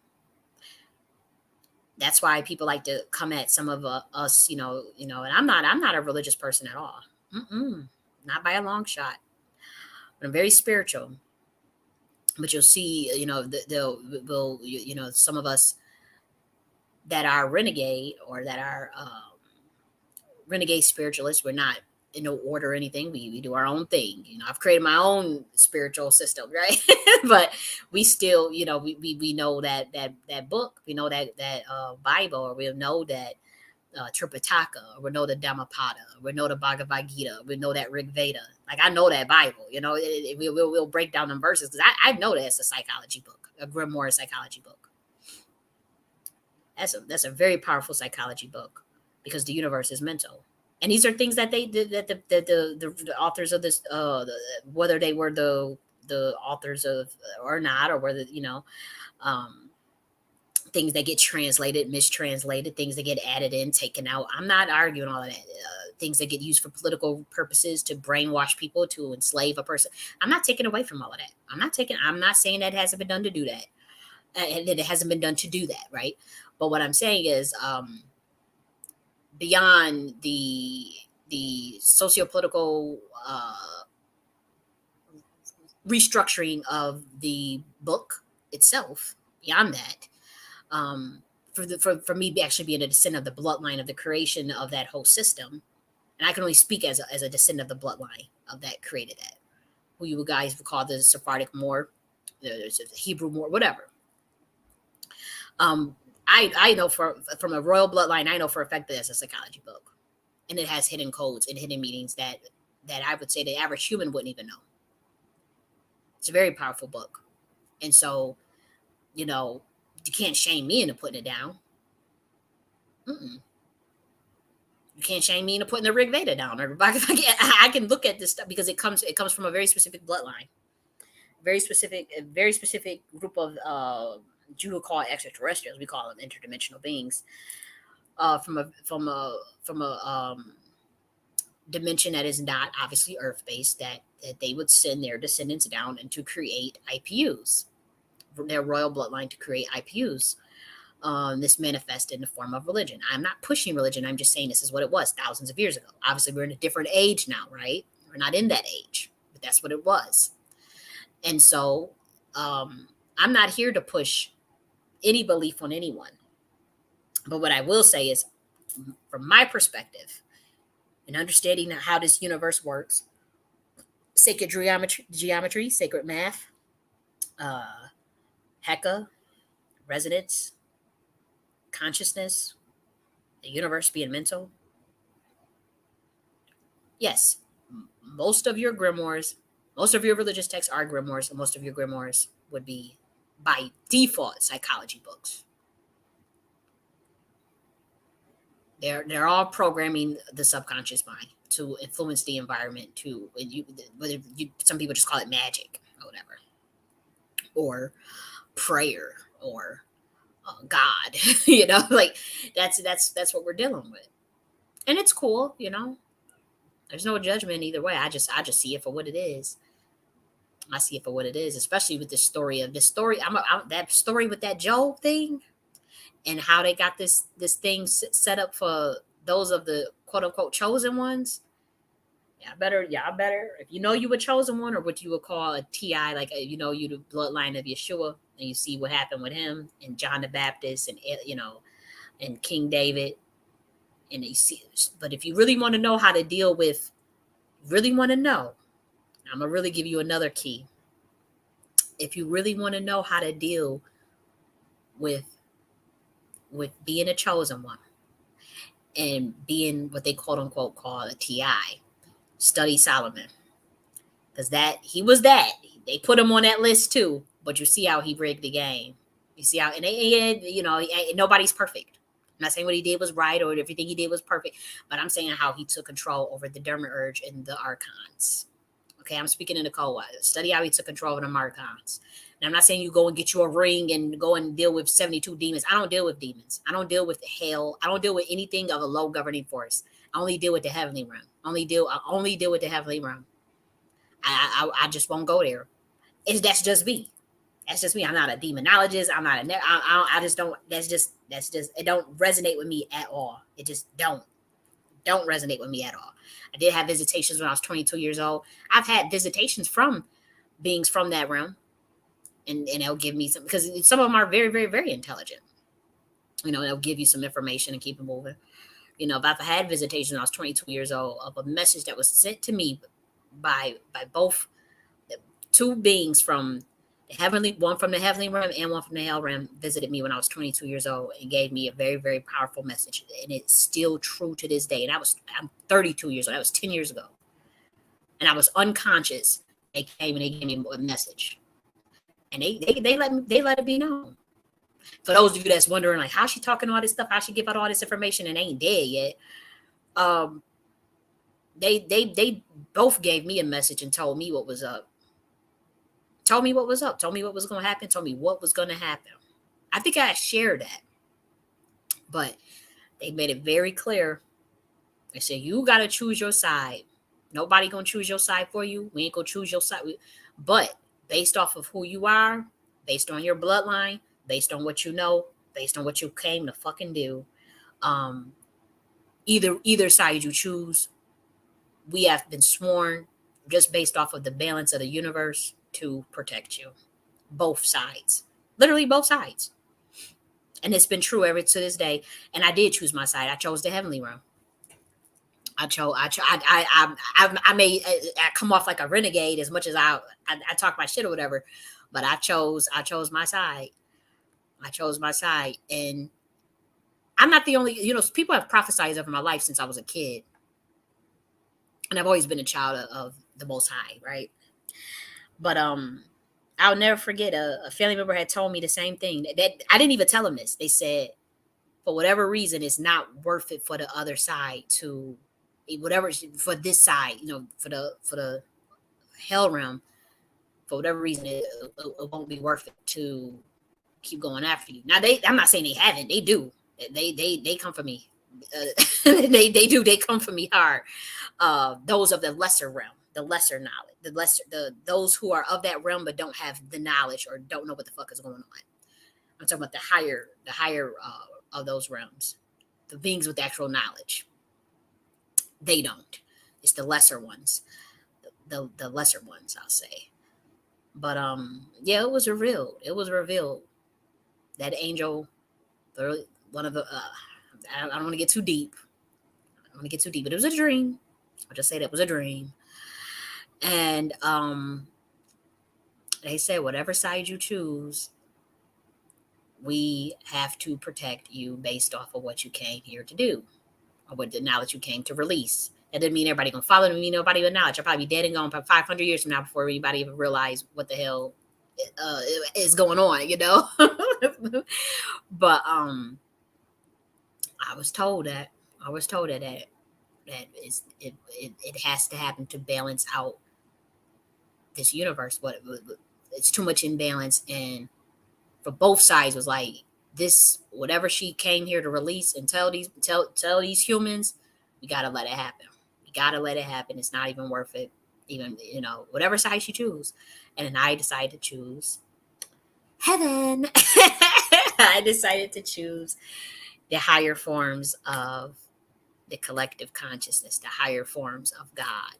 That's why people like to come at some of us, and I'm not a religious person at all. Not by a long shot. But I'm very spiritual. But you'll see, some of us that are renegade or that are renegade spiritualists. We're not in no order or anything. We do our own thing. I've created my own spiritual system, right? But we still, we know that book. We know that Bible, or we know that Tripitaka, or we know the Dhammapada, or we know the Bhagavad Gita, we know that Rig Veda. Like, I know that Bible. We'll break down them verses because I know that it's a psychology book, a grimoire psychology book. That's a very powerful psychology book because the universe is mental. And these are things that the authors of this, whether they were the authors of or not, or whether things that get translated, mistranslated, things that get added in, taken out. I'm not arguing all of that. Things that get used for political purposes to brainwash people, to enslave a person. I'm not taking away from all of that. I'm not saying that it hasn't been done to do that, and that it hasn't been done to do that, right? But what I'm saying is, beyond the sociopolitical restructuring of the book itself, beyond that, for me actually being a descendant of the bloodline of the creation of that whole system, and I can only speak as a descendant of the bloodline of that created that, who you guys would call the Sephardic Moor, the Hebrew Moor, whatever. I know from a royal bloodline, I know for a fact that it's a psychology book, and it has hidden codes and hidden meanings that I would say the average human wouldn't even know. It's a very powerful book, and so you can't shame me into putting it down. Mm-mm. You can't shame me into putting the Rig Veda down. I can look at this stuff because it comes from a very specific bloodline, very specific group of you would call extraterrestrials. We call them interdimensional beings. From a dimension that is not obviously Earth based, that they would send their descendants down and to create IPUs, their royal bloodline to create IPUs. This manifests in the form of religion. I'm not pushing religion. I'm just saying this is what it was thousands of years ago. Obviously, we're in a different age now, right? We're not in that age, but that's what it was. And so I'm not here to push any belief on anyone. But what I will say is, from my perspective, and understanding how this universe works, sacred geometry, sacred math, Heka, resonance, consciousness, the universe being mental, yes, most of your grimoires, most of your religious texts are grimoires, and most of your grimoires would be by default psychology books. They're all programming the subconscious mind to influence the environment. To whether you, some people just call it magic or whatever, or prayer, or God. Like that's what we're dealing with, and it's cool. There's no judgment either way. I just see it for what it is. I see it for what it is, especially with this story. That story with that Job thing, and how they got this thing set up for those of the quote unquote chosen ones. Yeah, better. If you a chosen one, or what you would call a TI, like you the bloodline of Yeshua, and you see what happened with him and John the Baptist, and and King David, and you see. But if you really want to know how to deal with, really want to know, I'm gonna really give you another key. If you really want to know how to deal with being a chosen one and being what they quote unquote call a TI, study Solomon, because that he was that. They put him on that list too, but you see how he rigged the game. You see how, and nobody's perfect. I'm not saying what he did was right or everything he did was perfect, but I'm saying how he took control over the Derma-urge and the archons. Okay, I'm speaking in the code. Study how he took control of the archons. And I'm not saying you go and get you a ring and go and deal with 72 demons. I don't deal with demons. I don't deal with hell. I don't deal with anything of a low governing force. I only deal with the heavenly realm. I only deal with the heavenly realm. I just won't go there. That's just me. That's just me. I'm not a demonologist. I'm not a. I just don't. That's just. It don't resonate with me at all. It just don't resonate with me at all. I did have visitations when I was 22 years old. I've had visitations from beings from that realm, and they'll give me some, because some of them are very, very, very intelligent. They'll give you some information and keep it moving. If I've had visitations when I was 22 years old of a message that was sent to me by both two beings from the heavenly, one from the heavenly realm and one from the hell realm, visited me when I was 22 years old and gave me a very, very powerful message. And it's still true to this day. And I'm 32 years old. That was 10 years ago. And I was unconscious. They came and they gave me a message. And they let it be known. For those of you that's wondering, like, how's she talking all this stuff? How she give out all this information and they ain't dead yet? They both gave me a message and told me what was up. Told me what was up. Told me what was going to happen. Told me what was going to happen. I think I shared that. But they made it very clear. They said, you got to choose your side. Nobody going to choose your side for you. We ain't going to choose your side. But based off of who you are, based on your bloodline, based on what you know, based on what you came to fucking do, either side you choose, we have been sworn, just based off of the balance of the universe, to protect you. Both sides. Literally both sides. And it's been true ever to this day. And I did choose my side. I chose the heavenly realm. I may come off like a renegade as much as I talk my shit or whatever, but I chose my side. I chose my side. And I'm not the only, people have prophesied over my life since I was a kid. And I've always been a child of the Most High, right? But I'll never forget a family member had told me the same thing. That I didn't even tell them this. They said, for whatever reason, it's not worth it for the other side to, whatever, for this side, for the hell realm, for whatever reason, it won't be worth it to keep going after you. Now, I'm not saying they haven't. They do. They come for me. They do. They come for me hard. Those of the lesser realm, the lesser knowledge, those who are of that realm but don't have the knowledge or don't know what the fuck is going on. I'm talking about the higher of those realms, the beings with actual knowledge. They don't. It's the lesser ones, the lesser ones, I'll say. But yeah, it was revealed. It was revealed that angel, one of the. I don't want to get too deep. But it was a dream. I'll just say that was a dream. And they said, whatever side you choose, we have to protect you based off of what you came here to do, or what the knowledge you came to release. That doesn't mean everybody gonna follow me. Nobody with knowledge. I'll probably be dead and gone 500 years from now before anybody even realize what the hell uh, is going on. But I was told that. I was told it has to happen to balance out this universe. But it's too much imbalance, and for both sides was like, this whatever she came here to release and tell these humans, we gotta let it happen. We gotta let it happen. It's not even worth it. Even whatever side she choose. And then I decided to choose heaven. I decided to choose the higher forms of the collective consciousness, the higher forms of God.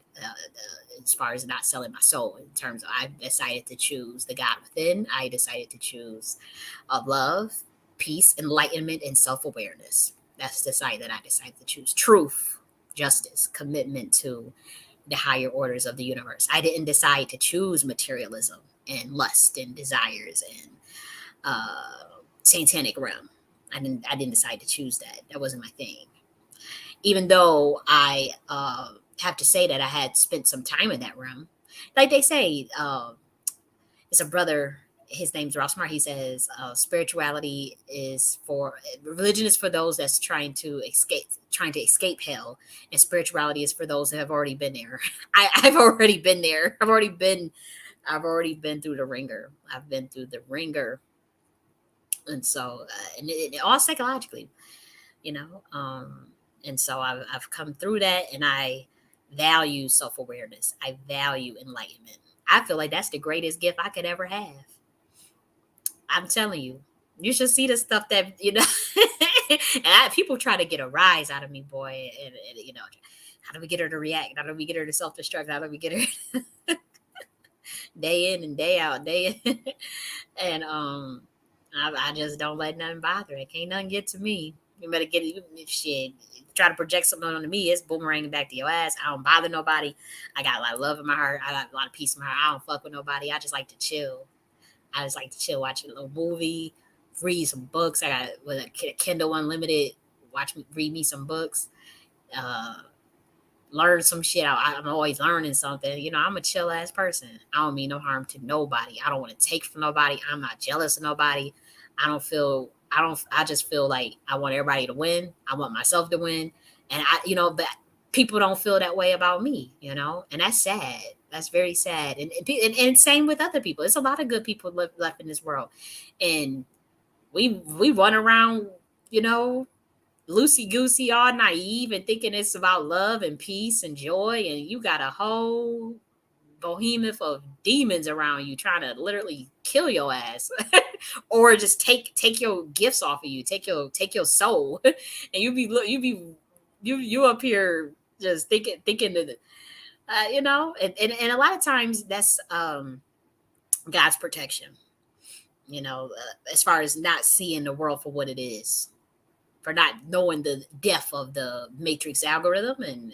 As far as not selling my soul, in terms of, I decided to choose the God within. I decided to choose love, peace, enlightenment, and self-awareness. That's the side that I decided to choose. Truth, justice, commitment to the higher orders of the universe. I didn't decide to choose materialism and lust and desires and satanic realm. I didn't decide to choose that. That wasn't my thing. Even though I have to say that I had spent some time in that realm. Like they say, it's a brother. His name's Ross Smart. He says spirituality is for religion is for those that's trying to escape hell, and spirituality is for those that have already been there. I've already been there. I've already been through the ringer. I've been through the ringer, and so and all psychologically, you know. And so I've come through that, and I value self awareness. I value enlightenment. I feel like that's the greatest gift I could ever have. I'm telling you, you should see the stuff that and people try to get a rise out of me, boy. And how do we get her to react? How do we get her to self destruct? How do we get her day in and day out, day in? And I just don't let nothing bother. It can't nothing get to me. You better get it. Shit. Try to project something onto me, it's boomeranging back to your ass. I don't bother nobody. I got a lot of love in my heart. I got a lot of peace in my heart. I don't fuck with nobody. I just like to chill. Watch a little movie, read some books. I got with a Kindle Unlimited. Read me some books. Uh, Learn some shit. I'm always learning something. I'm a chill ass person. I don't mean no harm to nobody. I don't want to take from nobody. I'm not jealous of nobody. I just feel like I want everybody to win. I want myself to win. And but people don't feel that way about me, and that's sad. That's very sad. And same with other people. It's a lot of good people left in this world. And we run around, loosey goosey, all naive and thinking it's about love and peace and joy. And you got a whole behemoth of demons around you trying to literally kill your ass or just take your gifts off of you, take your soul. And you up here just thinking that and a lot of times that's God's protection, as far as not seeing the world for what it is, for not knowing the depth of the matrix algorithm, and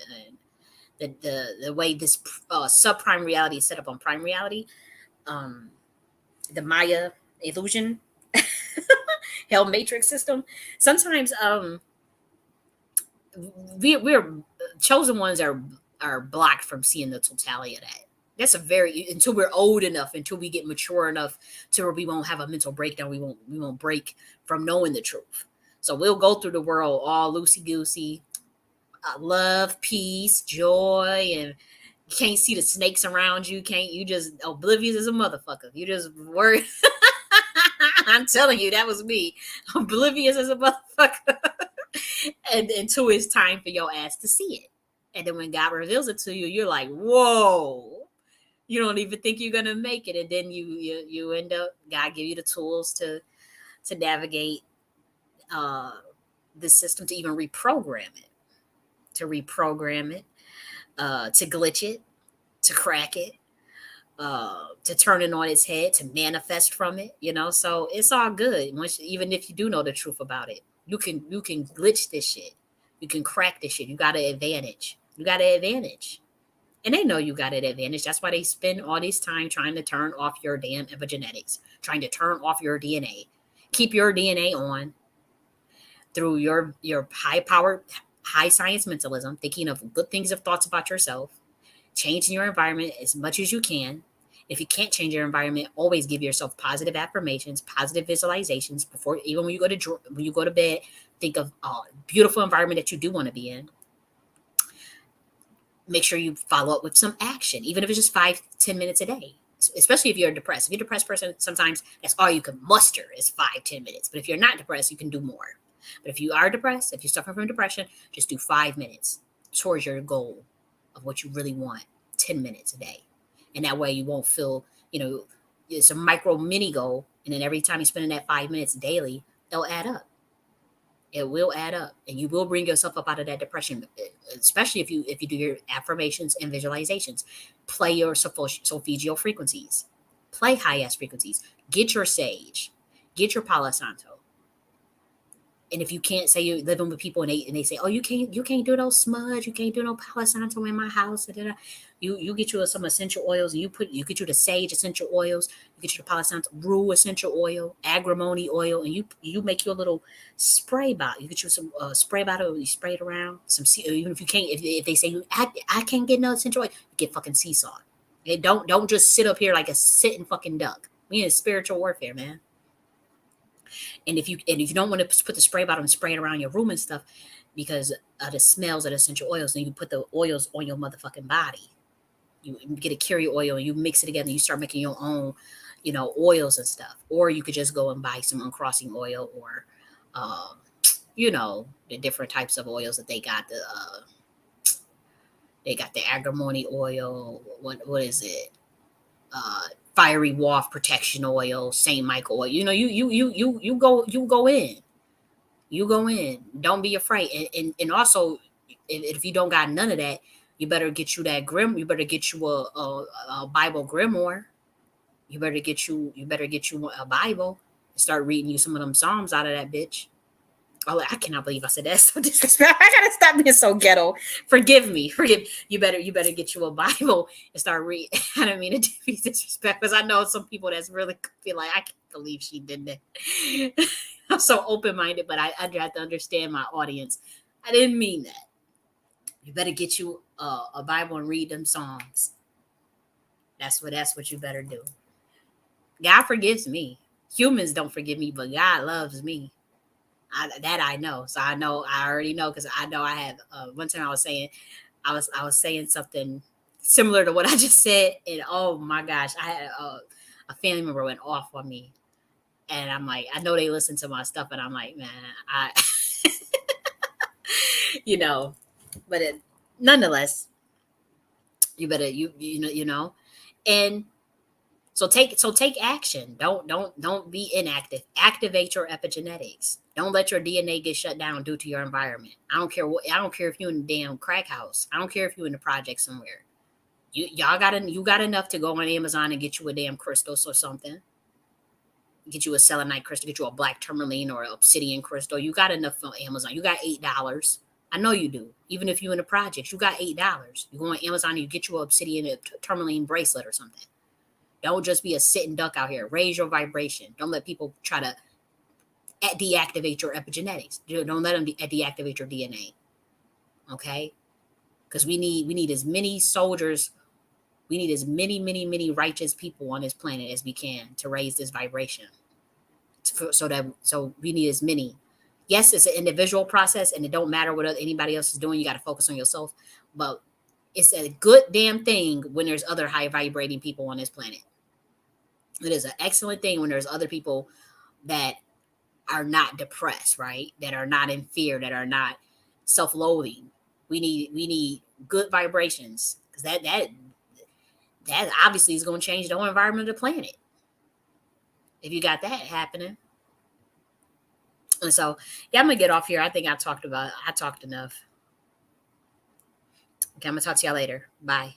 the way this subprime reality is set up on prime reality, the Maya illusion, hell matrix system. Sometimes we're chosen ones are blocked from seeing the totality of that. That's a very until we're old enough, until we get mature enough to where we won't have a mental breakdown. We won't break from knowing the truth. So we'll go through the world all loosey goosey, love, peace, joy, and you can't see the snakes around you. You just oblivious as a motherfucker. You just worry. I'm telling you, that was me. Oblivious as a motherfucker. And until it's time for your ass to see it. And then when God reveals it to you, you're like, whoa. You don't even think you're gonna make it. And then you end up, God give you the tools to navigate the system, to even reprogram it. To glitch it, to crack it, to turn it on its head, to manifest from it, So it's all good. Even if you do know the truth about it, you can glitch this shit. You can crack this shit. You got an advantage. And they know you got an advantage. That's why they spend all this time trying to turn off your damn epigenetics, trying to turn off your DNA. keep your DNA on through your high-powered, high-science mentalism, thinking of good things, of thoughts about yourself, changing your environment as much as you can. If you can't change your environment, always give yourself positive affirmations, positive visualizations before, even when you go to bed. Think of a beautiful environment that you do want to be in. Make sure you follow up with some action, even if it's just 5-10 minutes a day. Especially if you're depressed. If you're a depressed person, sometimes that's all you can muster is 5-10 minutes. But if you're not depressed, you can do more. But if you are depressed, if you suffer from depression, just do 5 minutes towards your goal of what you really want. 10 minutes a day. And that way you won't feel, it's a micro mini goal. And then every time you spend that 5 minutes daily, they'll add up. It will add up, and you will bring yourself up out of that depression, especially if you do your affirmations and visualizations. Play your solfeggio frequencies. Play high-ass frequencies. Get your sage. Get your Palo Santo. And if you can't, say you're living with people and they say, oh, you can't do no smudge, you can't do no Palo Santo in my house. You get you some essential oils, and you get you the sage essential oils, you get you the Palo Santo rue essential oil, agrimony oil, and you make your little spray bottle. You get you some spray bottle, you spray it around. Even if you can't, if they say I can't get no essential oil, you get fucking sea salt. And don't just sit up here like a sitting fucking duck. We in spiritual warfare, man. And if you don't want to put the spray bottle and spray it around your room and stuff because of the smells of the essential oils, then you put the oils on your motherfucking body. You get a carrier oil and you mix it together and you start making your own, oils and stuff. Or you could just go and buy some uncrossing oil or, the different types of oils that they got. They got the agrimony oil. What is it? Fiery waft protection oil, Saint Michael oil. You go in. You go in. Don't be afraid. And also, if you don't got none of that, you better get you that You better get you a Bible grimoire. You better get you a Bible and start reading you some of them Psalms out of that bitch. Oh, I cannot believe I said that. So disrespectful. I gotta stop being so ghetto. Forgive me. You better get you a Bible and start reading. I don't mean to be disrespectful because I know some people that's really feel like I can't believe she did that. I'm so open minded, but I have to understand my audience. I didn't mean that. You better get you a Bible and read them Psalms. That's what you better do. God forgives me. Humans don't forgive me, but God loves me. I know. So I already know because I know I have. One time I was saying something similar to what I just said, and oh my gosh, I had a family member went off on me, and I'm like, I know they listen to my stuff, and I'm like, man, you know, but nonetheless, you better and so take action. Don't be inactive. Activate your epigenetics. Don't let your DNA get shut down due to your environment. I don't care if you're in a damn crack house. I don't care if you're in a project somewhere. You got enough to go on Amazon and get you a damn crystal or something. Get you a selenite crystal, get you a black tourmaline or obsidian crystal. You got enough on Amazon. You got $8. I know you do. Even if you're in a project, you got $8. You go on Amazon and you get you an obsidian tourmaline bracelet or something. Don't just be a sitting duck out here. Raise your vibration. Don't let people try to deactivate your epigenetics. Don't let them deactivate your DNA. Okay? Because we need as many soldiers. We need as many righteous people on this planet as we can to raise this vibration. So we need as many. Yes, it's an individual process, and it don't matter what anybody else is doing. You got to focus on yourself. But it's a good damn thing when there's other high vibrating people on this planet. It is an excellent thing when there's other people that are not depressed, right? That are not in fear, that are not self-loathing. We need good vibrations because that obviously is going to change the whole environment of the planet. If you got that happening. And so, yeah, I'm going to get off here. I think I talked enough. Okay, I'm going to talk to y'all later. Bye.